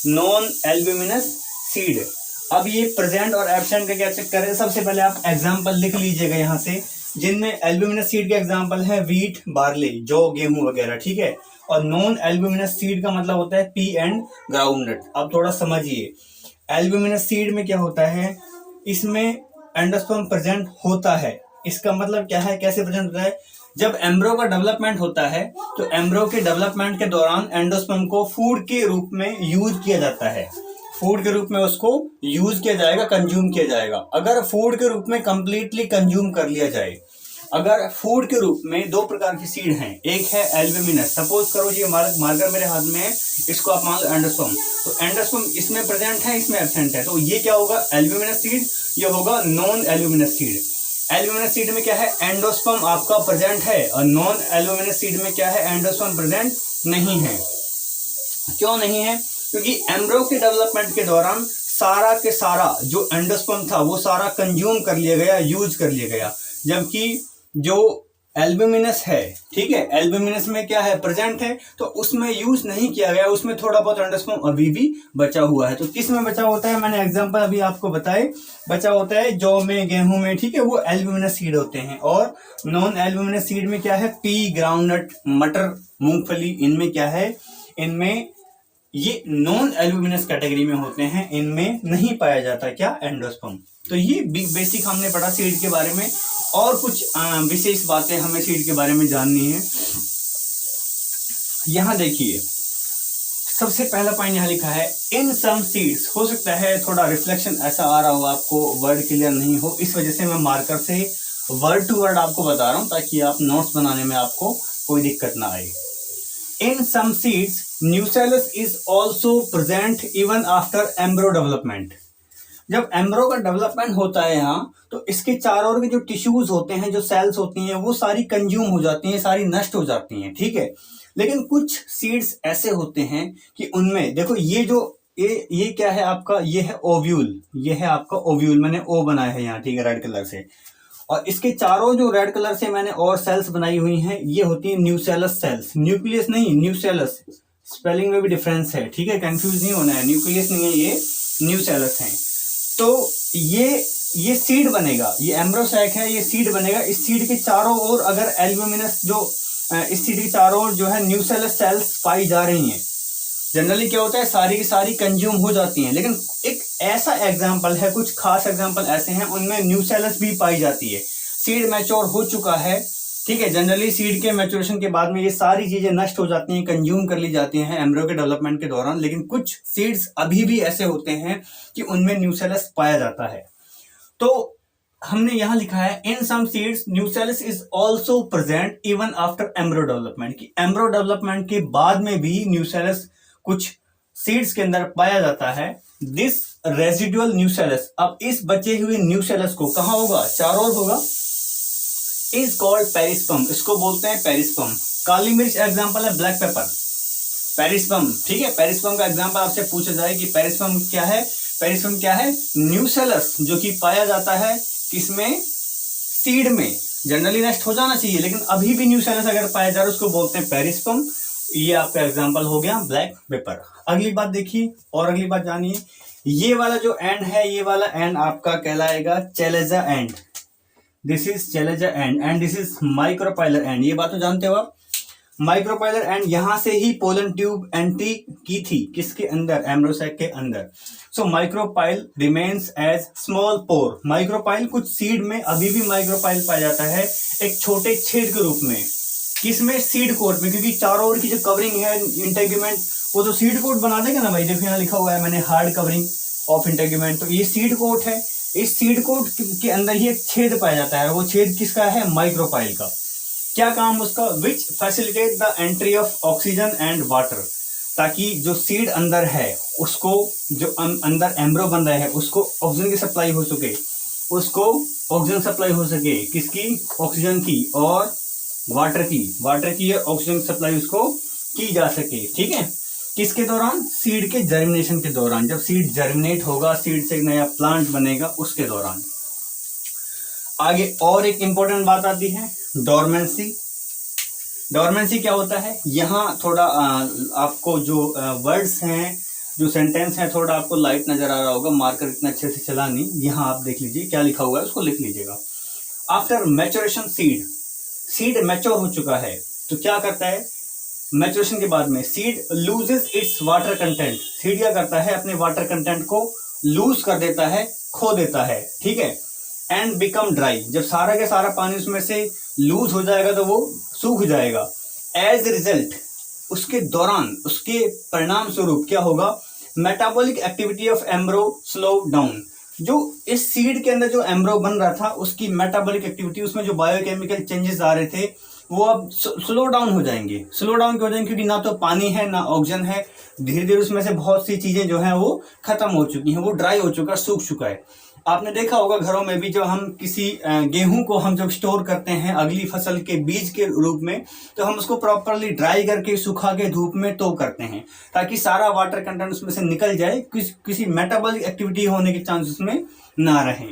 Non albuminous seed. अब ये प्रेजेंट और एब्सेंट का क्या चक्कर है? सबसे पहले आप एग्जांपल लिख लीजिएगा यहाँ से, जिनमें एल्ब्यूमिनस सीड के एग्जांपल है व्हीट, बार्ले, जौ, गेहूं वगैरह, ठीक है। और नॉन एल्ब्यूमिनस सीड का मतलब होता है पी एंड ग्राउंडनट। अब थोड़ा समझिए, एल्ब्यूमिनस सीड में क्या होता है, इसमें एंडोस्पर्म प्रेजेंट होता है। इसका मतलब क्या है, कैसे प्रेजेंट होता है? जब एम्ब्रो का डेवलपमेंट होता है तो एम्ब्रो के डेवलपमेंट के दौरान एंडोस्पर्म को फूड के रूप में यूज किया जाता है। फूड के रूप में उसको यूज किया जाएगा, कंज्यूम किया जाएगा। अगर फूड के रूप में कंप्लीटली कंज्यूम कर लिया जाए, अगर फूड के रूप में दो प्रकार की सीड हैं, एक है एल्ब्यूमिनस, सपोज करो ये मार्कर मेरे हाथ में है, इसको आप मान लो एंडोस्पर्म, तो एंडोस्पर्म इसमें प्रेजेंट है, इसमें एब्सेंट है, तो ये क्या होगा? Albuminous seed. ये होगा non albuminous seed. Albuminous seed में क्या है? एंडोस्पर्म आपका प्रेजेंट है, और नॉन एल्ब्यूमिनस सीड में क्या है? एंडोस्पर्म प्रेजेंट नहीं है। क्यों नहीं है? क्योंकि एम्ब्रो के डेवलपमेंट के दौरान सारा के सारा जो एंडोस्पर्म था वो सारा कंज्यूम कर लिया गया, यूज कर लिया गया। जबकि जो एल्ब्यूमिनस है, ठीक है, एल्ब्यूमिनस में क्या है? प्रेजेंट है, तो उसमें यूज नहीं किया गया, उसमें थोड़ा बहुत एंडोस्पर्म अभी भी बचा हुआ है। तो किस में बचा होता है? मैंने एग्जांपल अभी आपको बताए, बचा होता है जौ में, गेहूं में, ठीक है, वो एल्ब्यूमिनस सीड होते हैं। और नॉन एल्ब्यूमिनस सीड में क्या है? पी, ग्राउंडनट, मटर, मूंगफली, इनमें क्या है? इनमें ये नॉन एल्ब्यूमिनस कैटेगरी में होते हैं, इनमें नहीं पाया जाता क्या? एंडोस्पर्म। तो ये बेसिक हमने पढ़ा सीड के बारे में, और कुछ विशेष बातें हमें सीड के बारे में जाननी है। यहां देखिए, सबसे पहला पॉइंट यहां लिखा है इन सम सीड्स। हो सकता है थोड़ा रिफ्लेक्शन ऐसा आ रहा हो, आपको वर्ड क्लियर नहीं हो, इस वजह से मैं मार्कर से वर्ड टू वर्ड आपको बता रहा हूं, ताकि आप नोट्स बनाने में आपको कोई दिक्कत ना आए। In some seeds, nucellus is also present even after embryo development. जब एम्ब्रो का डेवलपमेंट होता है यहाँ, तो इसके चारों ओर के जो टिश्यूज होते हैं, जो सेल्स होती हैं, वो सारी कंज्यूम हो जाती हैं, सारी नष्ट हो जाती हैं, ठीक है। लेकिन कुछ सीड्स ऐसे होते हैं कि उनमें देखो, ये जो ये क्या है आपका? ये है ओव्यूल, ये है आपका ओव्यूल, मैंने ओ बनाया है यहाँ, ठीक है, रेड कलर से। और इसके चारों जो रेड कलर से मैंने और सेल्स बनाई हुई हैं, ये होती है न्यूसेलस सेल्स। न्यूक्लियस नहीं, न्यूसेलस। स्पेलिंग में भी डिफरेंस है, ठीक है, कंफ्यूज नहीं होना है। न्यूक्लियस नहीं है, ये न्यूसेलस है। तो ये सीड बनेगा, ये एम्ब्रोसैक है, ये सीड बनेगा। इस सीड के चारों ओर अगर एल्ब्यूमिनस जो इस सीड के चारों ओर जो है न्यूसेलस सेल्स पाई जा रही हैं, जनरली क्या होता है? सारी की सारी कंज्यूम हो जाती हैं। लेकिन एक ऐसा एग्जाम्पल है, कुछ खास एग्जाम्पल ऐसे हैं, उनमें न्यूसेलस भी पाई जाती है। सीड मैच्योर हो चुका है, ठीक है, जनरली सीड के मैच्योरेशन के बाद में ये सारी चीजें नष्ट हो जाती हैं, कंज्यूम कर ली जाती हैं एम्ब्रियो के डेवलपमेंट के दौरान। लेकिन कुछ सीड्स अभी भी ऐसे होते हैं कि उनमें न्यूसेलस पाया जाता है। तो हमने यहां लिखा है in some seeds nucellus is also present even after embryo development, कि एम्ब्रियो डेवलपमेंट के बाद में भी न्यूसेलस कुछ सीड्स के अंदर पाया जाता है। दिस रेजिडुअल न्यूसेलस, अब इस बचे हुए न्यूसेलस को कहां होगा? चारों ओर होगा। इज कॉल्ड पेरिस्पर्म, इसको बोलते हैं पेरिस्पर्म। काली मिर्च एग्जांपल है, ब्लैक पेपर, पेरिस्पर्म, ठीक है। पेरिस्पर्म का एग्जांपल आपसे पूछा जाए कि पेरिस्पर्म क्या है? पेरिस्पर्म क्या है? न्यूसेलस, जो कि पाया जाता है किसमें? सीड में। जनरली नष्ट हो जाना चाहिए, लेकिन अभी भी न्यूसेलस अगर पाया जा रहा है उसको बोलते हैं पेरिस्पर्म। ये आपका एग्जांपल हो गया ब्लैक पेपर। अगली बात देखिए, और अगली बात जानिए, ये वाला जो एंड है, ये वाला एंड आपका कहलाएगा chalazal end. This is chalazal end, and this is micropylar end. ये बात तो जानते हो आप। माइक्रोपाइलर एंड यहाँ से ही पोलन ट्यूब एंट्री की थी किसके अंदर, एम्ब्रोसैक के अंदर। सो माइक्रोपाइल रिमेन्स एज स्मॉल पोर। माइक्रोपाइल, कुछ सीड में अभी भी माइक्रोपाइल पाया जाता है एक छोटे छेद के रूप में, किसमें, सीड कोट में, क्योंकि चारों ओर की जो कवरिंग है इंटेगुमेंट वो तो सीड कोट बना देगा ना भाई। देखो यहाँ लिखा हुआ है मैंने हार्ड कवरिंग ऑफ इंटेगुमेंट, तो ये सीड कोट है। इस सीड कोट के अंदर ही एक छेद पाया जाता है, वो छेद किसका है, माइक्रोपाइल का। क्या काम उसका, which facilitate the entry of oxygen and water, ताकि जो सीड अंदर है उसको, जो अंदर एम्ब्रो बन रहा है उसको ऑक्सीजन की सप्लाई हो सके, उसको ऑक्सीजन सप्लाई हो सके, किसकी, ऑक्सीजन की और वाटर की ऑक्सीजन सप्लाई उसको की जा सके। ठीक है, किसके दौरान, सीड के जर्मिनेशन के दौरान, जब सीड जर्मिनेट होगा, सीड से एक नया प्लांट बनेगा उसके दौरान। आगे और एक इंपॉर्टेंट बात आती है, डोरमेंसी। डोरमेंसी क्या होता है, यहाँ थोड़ा आपको जो वर्ड्स हैं, जो सेंटेंस है, थोड़ा आपको लाइट नजर आ रहा होगा, मार्कर इतना अच्छे से चला नहीं, यहाँ आप देख लीजिए क्या लिखा हुआ है उसको लिख लीजिएगा। आफ्टर मैच्योरेशन सीड मैच्योर हो चुका है तो क्या करता है, मैच्योरेशन के बाद में seed loses it's water content. Seed क्या करता है, अपने वाटर कंटेंट को लूज कर देता है, खो देता है। ठीक है, एंड बिकम ड्राई। जब सारा का सारा पानी उसमें से लूज हो जाएगा तो वो सूख जाएगा। एज रिजल्ट, उसके दौरान, उसके परिणाम स्वरूप क्या होगा, metabolic activity of एम्ब्रो slow down. जो इस सीड के अंदर जो एम्ब्रो बन रहा था उसकी मेटाबॉलिक एक्टिविटी, उसमें जो बायोकेमिकल चेंजेस आ रहे थे वो अब स्लो डाउन हो जाएंगे। स्लो डाउन क्यों हो जाएंगे, क्योंकि ना तो पानी है ना ऑक्सीजन है, धीरे धीरे उसमें से बहुत सी चीजें जो हैं वो खत्म हो चुकी हैं, वो ड्राई हो चुका है, सूख चुका है। आपने देखा होगा घरों में भी जब हम किसी गेहूं को हम जब स्टोर करते हैं अगली फसल के बीज के रूप में, तो हम उसको प्रॉपरली ड्राई करके, सुखा के, धूप में टो करते हैं ताकि सारा वाटर कंटेंट उसमें से निकल जाए, किसी मेटाबॉलिक एक्टिविटी होने के चांस उसमें ना रहे।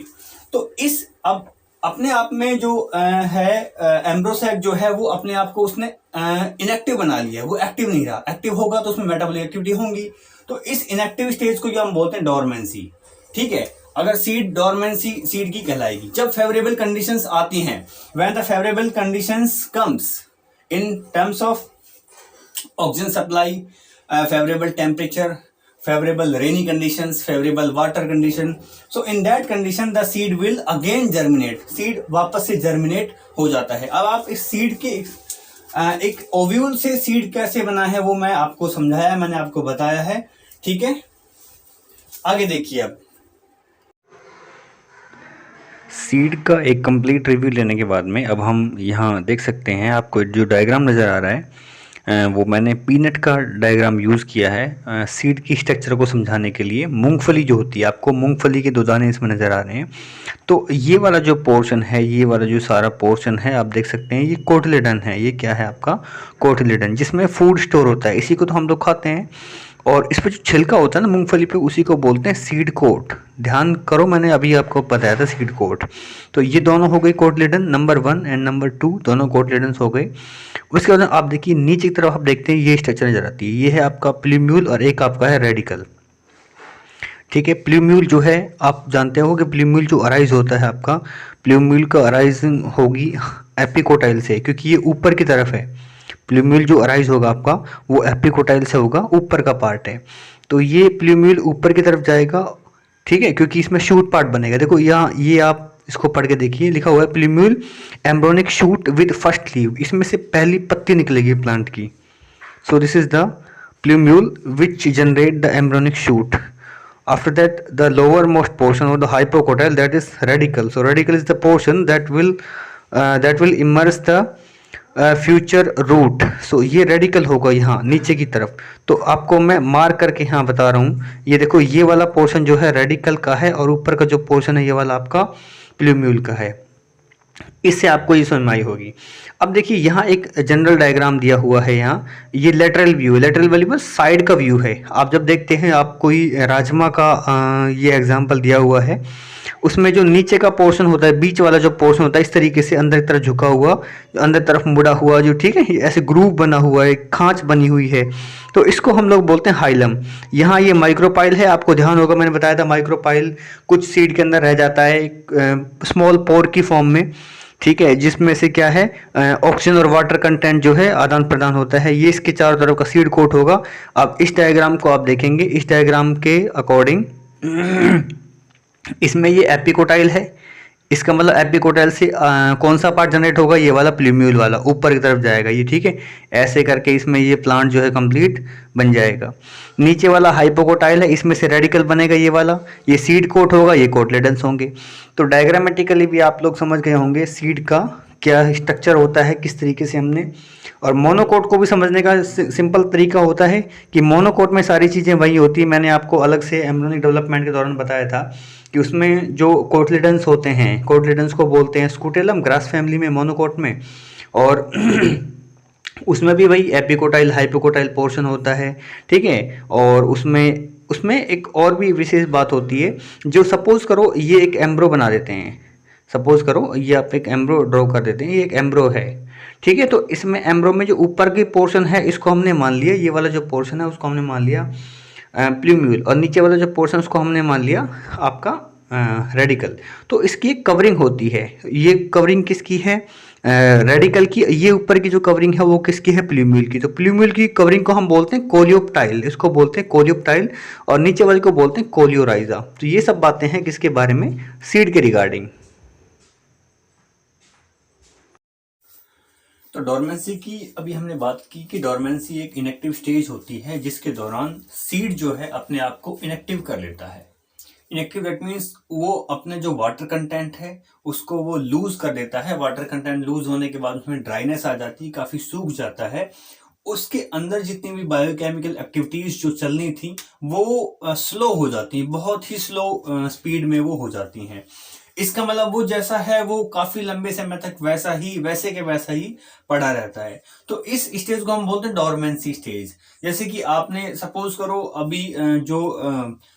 तो इस अब अपने आप में जो है एम्ब्रोसैक जो है वो अपने आप को उसने इनएक्टिव बना लिया, वो एक्टिव नहीं रहा। एक्टिव होगा तो उसमें मेटाबॉलिक एक्टिविटी होंगी, तो इस इनएक्टिव स्टेज को जो हम बोलते हैं डोरमेंसी। ठीक है, अगर सीड डोरमेंसी सीड की कहलाएगी। जब फेवरेबल कंडीशंस आती हैं, when the favourable conditions comes in terms of oxygen supply, favourable temperature, favorable rainy conditions, favorable water condition, so in that condition the seed will again germinate, seed वापस से germinate हो जाता है। अब आप इस seed के एक ओव्यूल से seed कैसे बना है वो मैं आपको समझाया, मैंने आपको बताया है। ठीक है, आगे देखिए। अब सीड का एक कंप्लीट रिव्यू लेने के बाद में अब हम यहाँ देख सकते हैं, आपको जो डायग्राम नज़र आ रहा है वो मैंने पीनट का डायग्राम यूज़ किया है सीड की स्ट्रक्चर को समझाने के लिए। मूंगफली जो होती है, आपको मूंगफली के 2 दाने इसमें नज़र आ रहे हैं। तो ये वाला जो पोर्शन है, ये वाला जो सारा पोर्शन है, आप देख सकते हैं ये कोटिलेडन है। ये क्या है आपका, कोटिलेडन, जिसमें फूड स्टोर होता है। इसी को तो हम लोग खाते हैं। और इस पर जो छिलका होता है ना मूंगफली पे, उसी को बोलते हैं सीड कोट। ध्यान करो, मैंने अभी आपको बताया था सीड कोट। तो ये दोनों हो गई कोटिलेडन, नंबर 1 एंड नंबर 2 दोनों कोटिलेडन्स हो गए। उसके बाद आप देखिए नीचे की तरफ, आप देखते हैं ये स्ट्रक्चर नजर आती है। ये है आपका प्लूम्यूल और एक आपका है रेडिकल। ठीक है, प्लूम्यूल जो है आप जानते हो कि प्लूम्यूल जो अराइज होता है आपका, प्लूम्यूल का अराइजिंग होगी एपिकोटाइल से, क्योंकि ये ऊपर की तरफ है। प्लूम्यूल जो अराइज होगा आपका वो एपिकोटाइल से होगा, ऊपर का पार्ट है। तो ये प्लूम्यूल ऊपर की तरफ जाएगा। ठीक है, क्योंकि इसमें शूट पार्ट बनेगा। देखो यहाँ ये आप इसको पढ़ के देखिए, लिखा हुआ है plumule embryonic shoot with first leave. इसमें से पहली पत्ती निकलेगी प्लांट की। सो this is the plumule which generate the embryonic shoot. After that, the lowermost portion or the hypocotyle, that is radicle. So radicle is the portion that will immerse the future root. So ये radicle होगा यहाँ नीचे की तरफ। तो आपको मैं mark करके यहाँ बता रहा हूँ। ये देखो, ये वाला पोर्शन जो है radicle का है और ऊपर का जो पोर्शन है ये वाला आपका प्लूम्यूल का है। इससे आपको ये समझ में आई होगी। अब देखिए यहाँ एक जनरल डायग्राम दिया हुआ है। यहाँ ये लेटरल व्यू है, लेटरल वाली बस साइड का व्यू है। आप जब देखते हैं, आप कोई राजमा का ये एग्जांपल दिया हुआ है, उसमें जो नीचे का पोर्शन होता है, बीच वाला जो पोर्शन होता है, इस तरीके से अंदर की तरफ झुका हुआ, अंदर तरफ मुड़ा हुआ, जो ठीक है ऐसे ग्रूव बना हुआ है, खांच बनी हुई है, तो इसको हम लोग बोलते हैं हाइलम। यहाँ ये माइक्रोपाइल है, आपको ध्यान होगा मैंने बताया था माइक्रोपाइल कुछ सीड के अंदर रह जाता है स्मॉल पोर की फॉर्म में। ठीक है, जिसमें से क्या है ऑक्सीजन और वाटर कंटेंट जो है आदान प्रदान होता है। ये इसके चारों तरफ का सीड कोट होगा। अब इस डायग्राम को आप देखेंगे, इस डायग्राम के अकॉर्डिंग इसमें ये एपिकोटाइल है। इसका मतलब एपिकोटाइल से कौन सा पार्ट जनरेट होगा, ये वाला प्लूम्यूल वाला ऊपर की तरफ जाएगा ये, ठीक है। ऐसे करके इसमें ये प्लांट जो है कंप्लीट बन जाएगा। नीचे वाला हाइपोकोटाइल है, इसमें से रेडिकल बनेगा ये वाला, ये सीड कोट होगा, ये कोटलेडन्स होंगे। तो डायग्रामेटिकली भी आप लोग समझ गए होंगे सीड का क्या स्ट्रक्चर होता है, किस तरीके से हमने। और मोनोकोट को भी समझने का सिंपल तरीका होता है कि मोनोकोट में सारी चीज़ें वही होती है। मैंने आपको अलग से एम्ब्रियोनिक डेवलपमेंट के दौरान बताया था कि उसमें जो कोटलिडन्स होते हैं, कोटलिडन्स को बोलते हैं स्कूटेलम ग्रास फैमिली में, मोनोकोट में। और उसमें भी वही एपिकोटाइल हाइपोकोटाइल पोर्शन होता है, ठीक है। और उसमें उसमें एक और भी विशेष बात होती है, जो सपोज करो ये एक एम्ब्रो बना देते हैं, सपोज करो ये आप एक एम्ब्रो ड्रॉ कर देते हैं, ये एक एम्ब्रो है, ठीक है। तो इसमें एम्ब्रो में जो ऊपर की पोर्शन है इसको हमने मान लिया, ये वाला जो पोर्शन है उसको हमने मान लिया प्लूम्यूल, और नीचे वाला जो पोर्शन उसको हमने मान लिया आपका रेडिकल। तो इसकी एक कवरिंग होती है, ये कवरिंग किसकी है, रेडिकल की। ये ऊपर की जो कवरिंग है वो किसकी है, प्लूम्यूल की। तो प्लूम्यूल की कवरिंग को हम बोलते हैं कोलियोप्टाइल, इसको बोलते हैं कोलियोप्टाइल, और नीचे वाले को बोलते हैं कोलियोराइजा। तो ये सब बातें हैं किसके बारे में, सीड के रिगार्डिंग। तो डोरमेंसी की अभी हमने बात की कि डोरमेंसी एक इनएक्टिव स्टेज होती है जिसके दौरान सीड जो है अपने आप को इनएक्टिव कर लेता है। इनएक्टिव दैट मीन्स वो अपने जो वाटर कंटेंट है उसको वो लूज कर देता है। वाटर कंटेंट लूज होने के बाद उसमें ड्राइनेस आ जाती है, काफी सूख जाता है। उसके अंदर जितनी भी बायोकेमिकल एक्टिविटीज जो चलनी थी वो स्लो हो जाती हैं, बहुत ही स्लो स्पीड में वो हो जाती हैं। इसका मतलब वो जैसा है वो काफी लंबे समय तक वैसा ही वैसे के वैसा ही पड़ा रहता है। तो इस स्टेज को हम बोलते हैं डोरमेंसी स्टेज। जैसे कि आपने सपोज करो अभी जो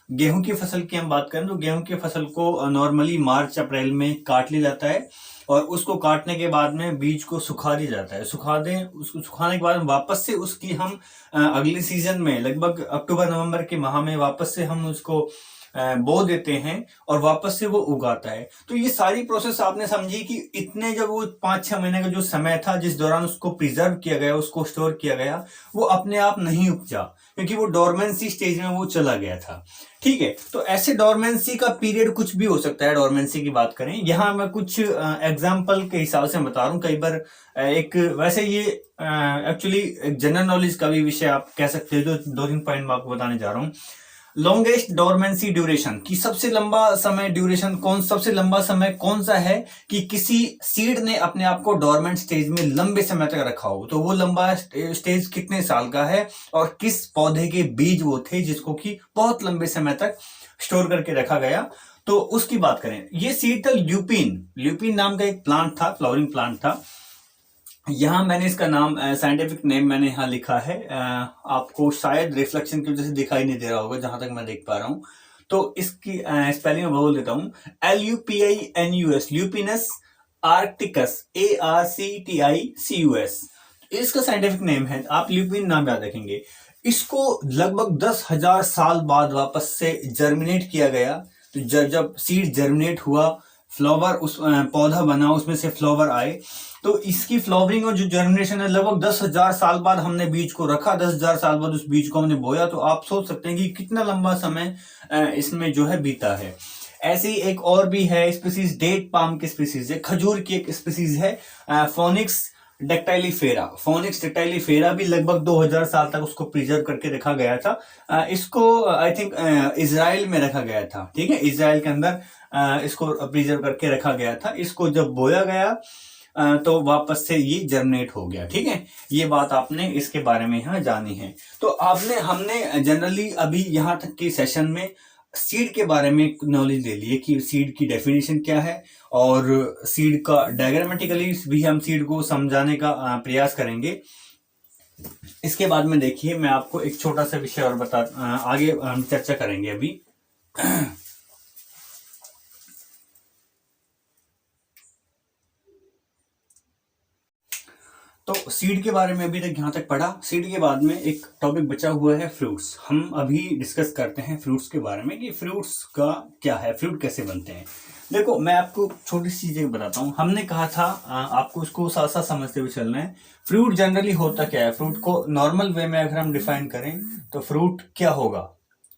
गेहूं की फसल की हम बात करें तो गेहूं की फसल को नॉर्मली मार्च अप्रैल में काट लिया जाता है, और उसको काटने के बाद में बीज को सुखा दिया जाता है। सुखा दें, उसको सुखाने के बाद वापस से उसकी हम अगले सीजन में लगभग अक्टूबर नवंबर के माह में वापस से हम उसको बो देते हैं और वापस से वो उगाता है। तो ये सारी प्रोसेस आपने समझी कि इतने जब वो 5-6 महीने का जो समय था जिस दौरान उसको प्रिजर्व किया गया, उसको स्टोर किया गया, वो अपने आप नहीं उपजा क्योंकि वो डोरमेंसी स्टेज में वो चला गया था। ठीक है, तो ऐसे डोरमेंसी का पीरियड कुछ भी हो सकता है। डोरमेंसी की बात करें, यहाँ मैं कुछ एग्जाम्पल के हिसाब से बता रहा हूँ। कई बार एक वैसे ये एक्चुअली जनरल नॉलेज का भी विषय आप कह सकते हो, जो 2-3 पॉइंट मैं आपको बताने जा रहा हूँ। लॉन्गेस्ट डोरमेंसी ड्यूरेशन की सबसे लंबा समय ड्यूरेशन सबसे लंबा समय कौन सा है कि किसी सीड ने अपने आप को डोरमेंट स्टेज में लंबे समय तक रखा हो। तो वो लंबा स्टेज कितने साल का है और किस पौधे के बीज वो थे जिसको कि बहुत लंबे समय तक स्टोर करके रखा गया, तो उसकी बात करें। ये सीड था ल्यूपिन। ल्यूपिन नाम का एक प्लांट था, फ्लावरिंग प्लांट था। यहाँ मैंने इसका नाम साइंटिफिक नेम मैंने यहाँ लिखा है, आपको शायद रिफ्लेक्शन की वजह से दिखाई नहीं दे रहा होगा जहां तक मैं देख पा रहा हूँ। तो इसकी स्पेलिंग मैं बोल देता हूँ, LUPINUS, ल्यूपिनस आर्कटिकस, ARCTICUS इसका साइंटिफिक नेम है। आप ल्यूपिन नाम याद रखेंगे। इसको लगभग 10,000 साल बाद वापस से जर्मिनेट किया गया। तो जब सीड जर्मिनेट हुआ, फ्लावर उस पौधा बना, उसमें से फ्लावर आए, तो इसकी फ्लावरिंग और जो जर्मिनेशन है लगभग 10,000 साल बाद हमने बीज को रखा, 10,000 साल बाद उस बीज को हमने बोया। तो आप सोच सकते हैं कि कितना लंबा समय इसमें जो है बीता है। ऐसे ही एक और भी है स्पीसीज, डेट पाम की स्पीसीज है, खजूर की एक स्पीसीज है फोनिक्स डेक्टाइलीफेरा। फोनिक्स डेक्टाइलीफेरा भी लगभग 2000 साल तक उसको प्रिजर्व करके रखा गया था। इसको आई थिंक इजराइल में रखा गया था, ठीक है, इजराइल के अंदर इसको प्रिजर्व करके रखा गया था। इसको जब बोया गया तो वापस से ये जर्मिनेट हो गया, ठीक है। ये बात आपने इसके बारे में यहाँ जानी है। तो हमने जनरली अभी यहाँ तक के सेशन में सीड के बारे में नॉलेज ले ली है कि सीड की डेफिनेशन क्या है, और सीड का डायग्रामेटिकली भी हम सीड को समझाने का प्रयास करेंगे। इसके बाद में देखिए मैं आपको एक छोटा सा विषय और आगे हम चर्चा करेंगे अभी। तो सीड के बारे में अभी तक यहाँ तक पढ़ा। सीड के बाद में एक टॉपिक बचा हुआ है फ्रूट्स। हम अभी डिस्कस करते हैं फ्रूट्स के बारे में कि फ्रूट्स का क्या है, फ्रूट कैसे बनते हैं। देखो मैं आपको छोटी सी चीजें बताता हूँ। हमने कहा था आपको उसको साथ साथ समझते हुए चलना है। फ्रूट जनरली होता क्या है, फ्रूट को नॉर्मल वे में अगर हम डिफाइन करें तो फ्रूट क्या होगा,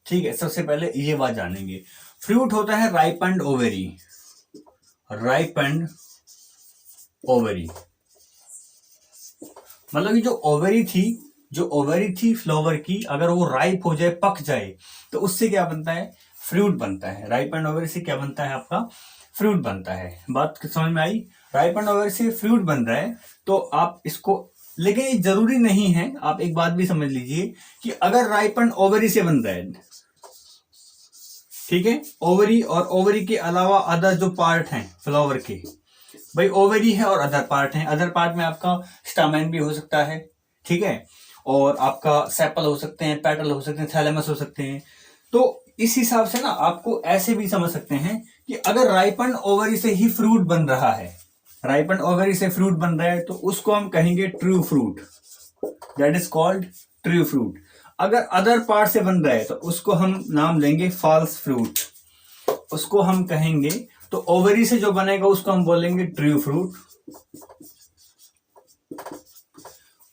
ठीक है। सबसे पहले ये बात जानेंगे। फ्रूट होता है राइपेंड ओवेरी, राइपेंड ओवेरी मतलब कि जो ओवेरी थी फ्लावर की, अगर वो राइप हो जाए, पक जाए, तो उससे क्या बनता है, फ्रूट बनता है। राइप एंड ओवेरी से क्या बनता है, आपका फ्रूट बनता है। बात समझ में आई? राइप एंड ओवेरी से फ्रूट बन रहा है तो आप इसको, लेकिन ये जरूरी नहीं है। आप एक बात भी समझ लीजिए कि अगर राइप एंड ओवेरी से बन रहा है, ठीक है, ओवरी और ओवरी के अलावा अदर जो पार्ट हैं फ्लावर के, भाई ओवरी है और अदर पार्ट है। अदर पार्ट में आपका स्टामेन भी हो सकता है, ठीक है, और आपका सेपल हो सकते हैं, पेटल हो सकते हैं, थैलेमस हो सकते हैं। तो इस हिसाब से ना आपको ऐसे भी समझ सकते हैं कि अगर राइपन ओवरी से ही फ्रूट बन रहा है, राइपन ओवरी से फ्रूट बन रहा है, तो उसको हम कहेंगे true fruit, that is called true fruit. अगर अदर पार्ट से बन रहा है तो उसको हम नाम देंगे फॉल्स फ्रूट, उसको हम कहेंगे, तो ओवरी से जो बनेगा उसको हम बोलेंगे ट्रू फ्रूट,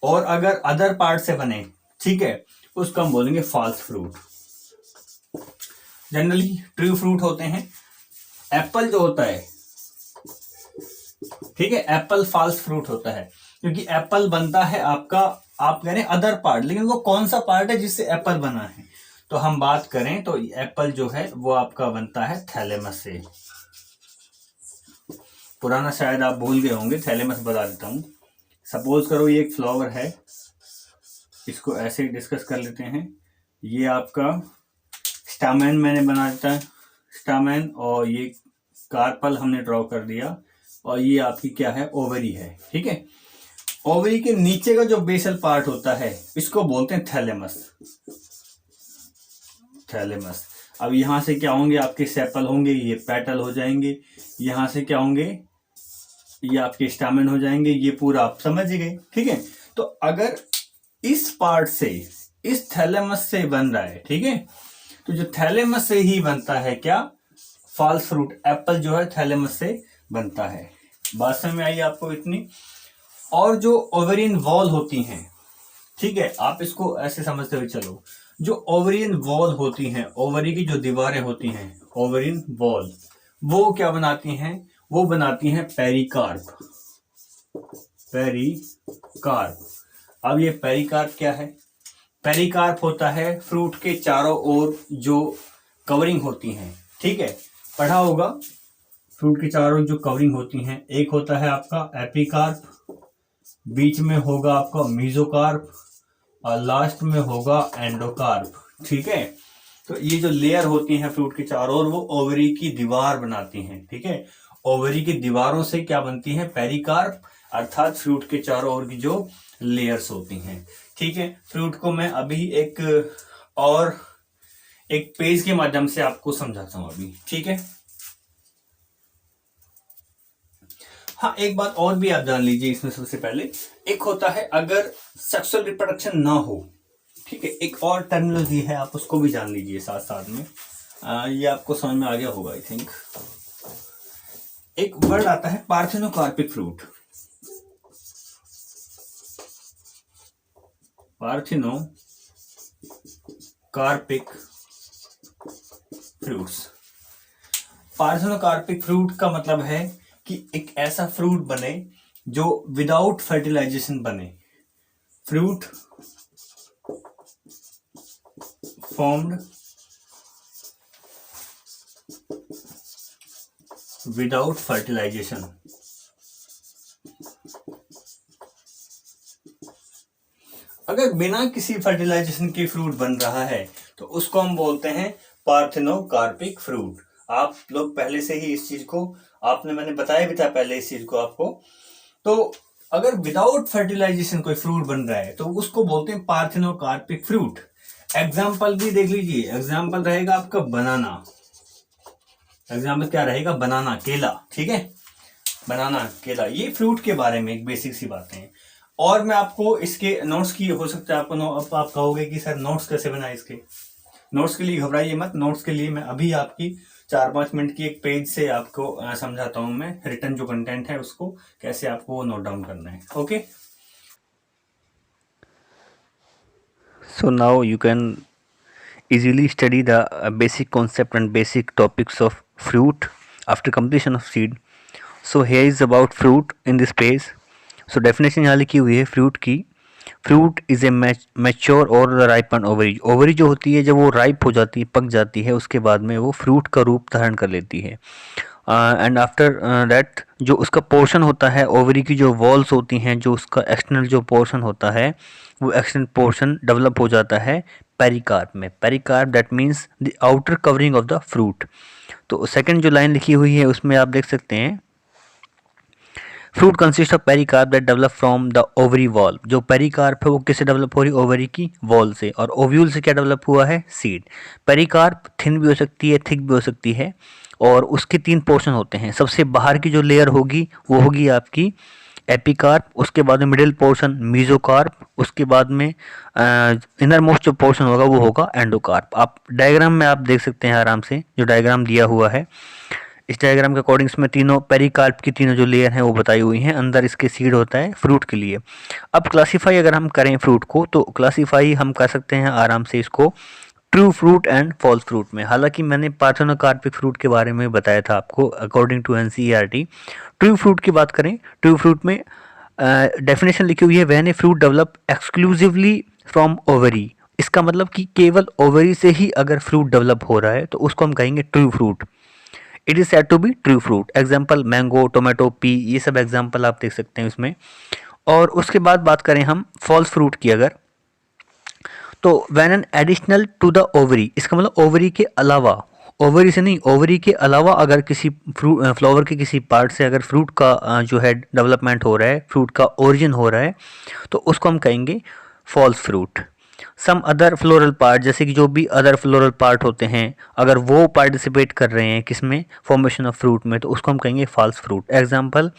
और अगर अदर पार्ट से बने, ठीक है, उसको हम बोलेंगे false fruit. Generally true fruit होते हैं। एप्पल जो होता है, ठीक है, एप्पल फॉल्स फ्रूट होता है, क्योंकि एप्पल बनता है आपका, आप कह रहे हैं अदर पार्ट, लेकिन वो कौन सा पार्ट है जिससे एप्पल बना है, तो हम बात करें तो एप्पल जो है वो आपका बनता है थैलेमस से। पुराना शायद आप भूल गए होंगे, थैलेमस बता देता हूं। सपोज करो ये एक फ्लावर है, इसको ऐसे ही डिस्कस कर लेते हैं। ये आपका स्टामेन मैंने बना देता है, स्टामेन, और ये कार्पल हमने ड्रॉ कर दिया, और ये आपकी क्या है, ओवरी है, ठीक है। ओवरी के नीचे का जो बेसल पार्ट होता है इसको बोलते हैं थैलेमस, थैलेमस। अब यहां से क्या होंगे, आपके सेपल होंगे, ये पेटल हो जाएंगे, यहां से क्या होंगे, ये आपके स्टामेन हो जाएंगे, ये पूरा आप समझ गए, ठीक है। तो अगर इस पार्ट से, इस थैलेमस से बन रहा है, ठीक है, तो जो थैलेमस से ही बनता है क्या, फॉल्स फ्रूट। एप्पल जो है थैलेमस से बनता है। बात समझ में आई आपको इतनी? और जो ओवेरियन वॉल होती हैं, ठीक है, आप इसको ऐसे समझते हुए चलो, जो ओवेरियन वॉल होती हैं, ओवरी की जो दीवारें होती हैं, ओवेरियन वॉल, वो क्या बनाती हैं, वो बनाती हैं पेरिकार्प, पेरिकार्प। अब ये पेरिकार्प क्या है? पेरिकार्प होता है फ्रूट के चारों ओर जो कवरिंग होती हैं, ठीक है, पढ़ा होगा। फ्रूट के चारों जो कवरिंग होती हैं, एक होता है आपका एपिकार्प, बीच में होगा आपका मीजोकार्प, और लास्ट में होगा एंडोकार्प, ठीक है। तो ये जो लेयर होती हैं फ्रूट के चारों ओर, वो ओवरी की दीवार बनाती हैं, ठीक है। ओवरी की दीवारों से क्या बनती है, पेरिकार्प, अर्थात फ्रूट के चारों ओर की जो लेयर्स होती हैं, ठीक है। फ्रूट को मैं अभी एक पेज के माध्यम से आपको समझाता हूं अभी, ठीक है। हाँ, एक बात और भी आप जान लीजिए इसमें। सबसे पहले एक होता है अगर सेक्सुअल रिप्रोडक्शन ना हो, ठीक है, एक और टर्मिनोलॉजी है, आप उसको भी जान लीजिए साथ साथ में। ये आपको समझ में आ गया होगा आई थिंक। एक वर्ड आता है parthenocarpic fruit, parthenocarpic fruits. Parthenocarpic fruit का मतलब है कि एक ऐसा फ्रूट बने जो विदाउट फर्टिलाइजेशन बने। Fruit formed without fertilization. अगर बिना किसी फर्टिलाइजेशन के फ्रूट बन रहा है तो उसको हम बोलते हैं पार्थिनोकार्पिक फ्रूट। आप लोग पहले से ही इस चीज को, मैंने बताया भी था पहले इस चीज को आपको। तो अगर विदाउट फर्टिलाइजेशन कोई फ्रूट बन रहा है तो उसको बोलते हैं पार्थिनोकार्पिक फ्रूट। एग्जाम्पल भी देख लीजिए। एग्जाम्पल रहेगा आपका बनाना। एग्जाम्पल क्या रहेगा? बनाना, केला, ठीक है, बनाना, केला। ये फ्रूट के बारे में एक बेसिक सी बातें हैं। और मैं आपको इसके नोट्स की हो सकता है आपको अब आप कहोगे कि सर नोट्स कैसे बनाए इसके। नोट्स के लिए घबराइए मत। नोट्स के लिए मैं अभी आपकी 4-5 मिनट की एक पेज से आपको समझाता हूँ मैं रिटर्न जो कंटेंट है उसको कैसे आपको वो नोट डाउन करना है। Okay, So now you can easily study the basic concept and basic topics of fruit after completion of seed. So here is about fruit in this page. So definition यहाँ लिखी हुई है fruit की। Fruit is a mature और ripen ovary. Ovary जो होती है जब वो राइप हो जाती है, पक जाती है, उसके बाद में वो फ्रूट का रूप धारण कर लेती है। एंड आफ्टर दैट जो उसका पोर्शन होता है, ओवरी की जो वॉल्स होती हैं, जो उसका एक्सटर्नल जो पोर्शन होता है, वो एक्सटर्नल पोर्शन डेवलप हो जाता है पेरिकार्प में। Pericarp that means the outer covering of the fruit. तो सेकंड जो लाइन लिखी हुई है उसमें आप देख सकते हैं, fruit consist of pericarp that develop from the ovary wall. जो पेरिकार्प है वो किससे डेवलप हो रही है? ओवरी की वॉल से। और ओव्यूल से क्या डेवलप हुआ है? सीड। पेरिकार्प थिन भी हो सकती है, थिक भी हो सकती है, और उसके 3 पोर्शन होते हैं। सबसे बाहर की जो लेयर होगी वो होगी आपकी एपिकार्प, उसके बाद में मिडिल पोर्शन मीजोकार्प, उसके बाद में इनर मोस्ट जो पोर्शन होगा वो होगा एंडोकार्प। आप डायग्राम में आप देख सकते हैं आराम से, जो डायग्राम दिया हुआ है इस डायग्राम के अकॉर्डिंग इसमें तीनों पेरिकार्प की तीनों जो लेयर हैं वो बताई हुई हैं। अंदर इसके सीड होता है फ्रूट के लिए। अब क्लासीफाई अगर हम करें फ्रूट को, तो क्लासीफाई हम कर सकते हैं आराम से इसको true fruit and false fruit में। हालांकि मैंने पार्थेनोकार्पिक फ्रूट के बारे में बताया था आपको according to NCERT. True fruit की बात करें, ट्रू फ्रूट में डेफिनेशन लिखी हुई है, when a fruit develop exclusively from ovary. इसका मतलब कि केवल ओवरी से ही अगर फ्रूट डेवलप हो रहा है तो उसको हम कहेंगे true fruit. It is said to be true fruit. Example mango, tomato, pea, ये सब एग्जाम्पल आप देख सकते हैं इसमें। और उसके बाद बात करें हम फॉल्स फ्रूट की अगर, तो when an additional to the ovary, इसका मतलब ओवरी के अलावा, ओवरी से नहीं, ओवरी के अलावा अगर किसी फ्लावर के किसी पार्ट से अगर फ्रूट का जो है डेवलपमेंट हो रहा है, फ्रूट का ओरिजिन हो रहा है, तो उसको हम कहेंगे false fruit. Some other floral part, जैसे कि जो भी अदर फ्लोरल पार्ट होते हैं, अगर वो पार्टिसिपेट कर रहे हैं किसमें? फॉर्मेशन ऑफ फ्रूट में, तो उसको हम कहेंगे false fruit. Example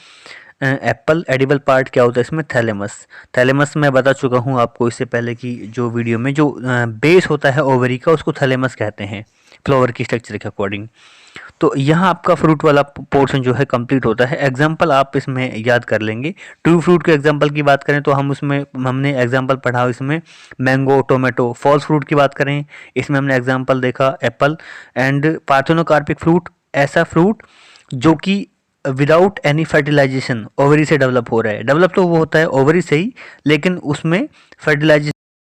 apple edible part क्या होता है इसमें? थैलेमस। थैलेमस मैं बता चुका हूँ आपको इससे पहले की जो वीडियो में, जो बेस होता है ओवरी का उसको थैलेमस कहते हैं फ्लावर की स्ट्रक्चर के अकॉर्डिंग। तो यहाँ आपका फ्रूट वाला पोर्शन जो है कंप्लीट होता है। एग्जाम्पल आप इसमें याद कर लेंगे। ट्रू फ्रूट के एग्जाम्पल की बात करें तो हमने एग्जाम्पल पढ़ा इसमें मैंगो, टोमेटो। फॉल्स फ्रूट की बात करें, इसमें हमने एग्जाम्पल देखा एप्पल। एंड पार्थेनोकार्पिक फ्रूट, ऐसा फ्रूट जो कि विदाउट एनी फर्टिलाइजेशन ओवरी से डेवलप हो रहा है। डेवलप तो वो होता है ओवरी से ही, लेकिन उसमें फर्टिलाइजेशन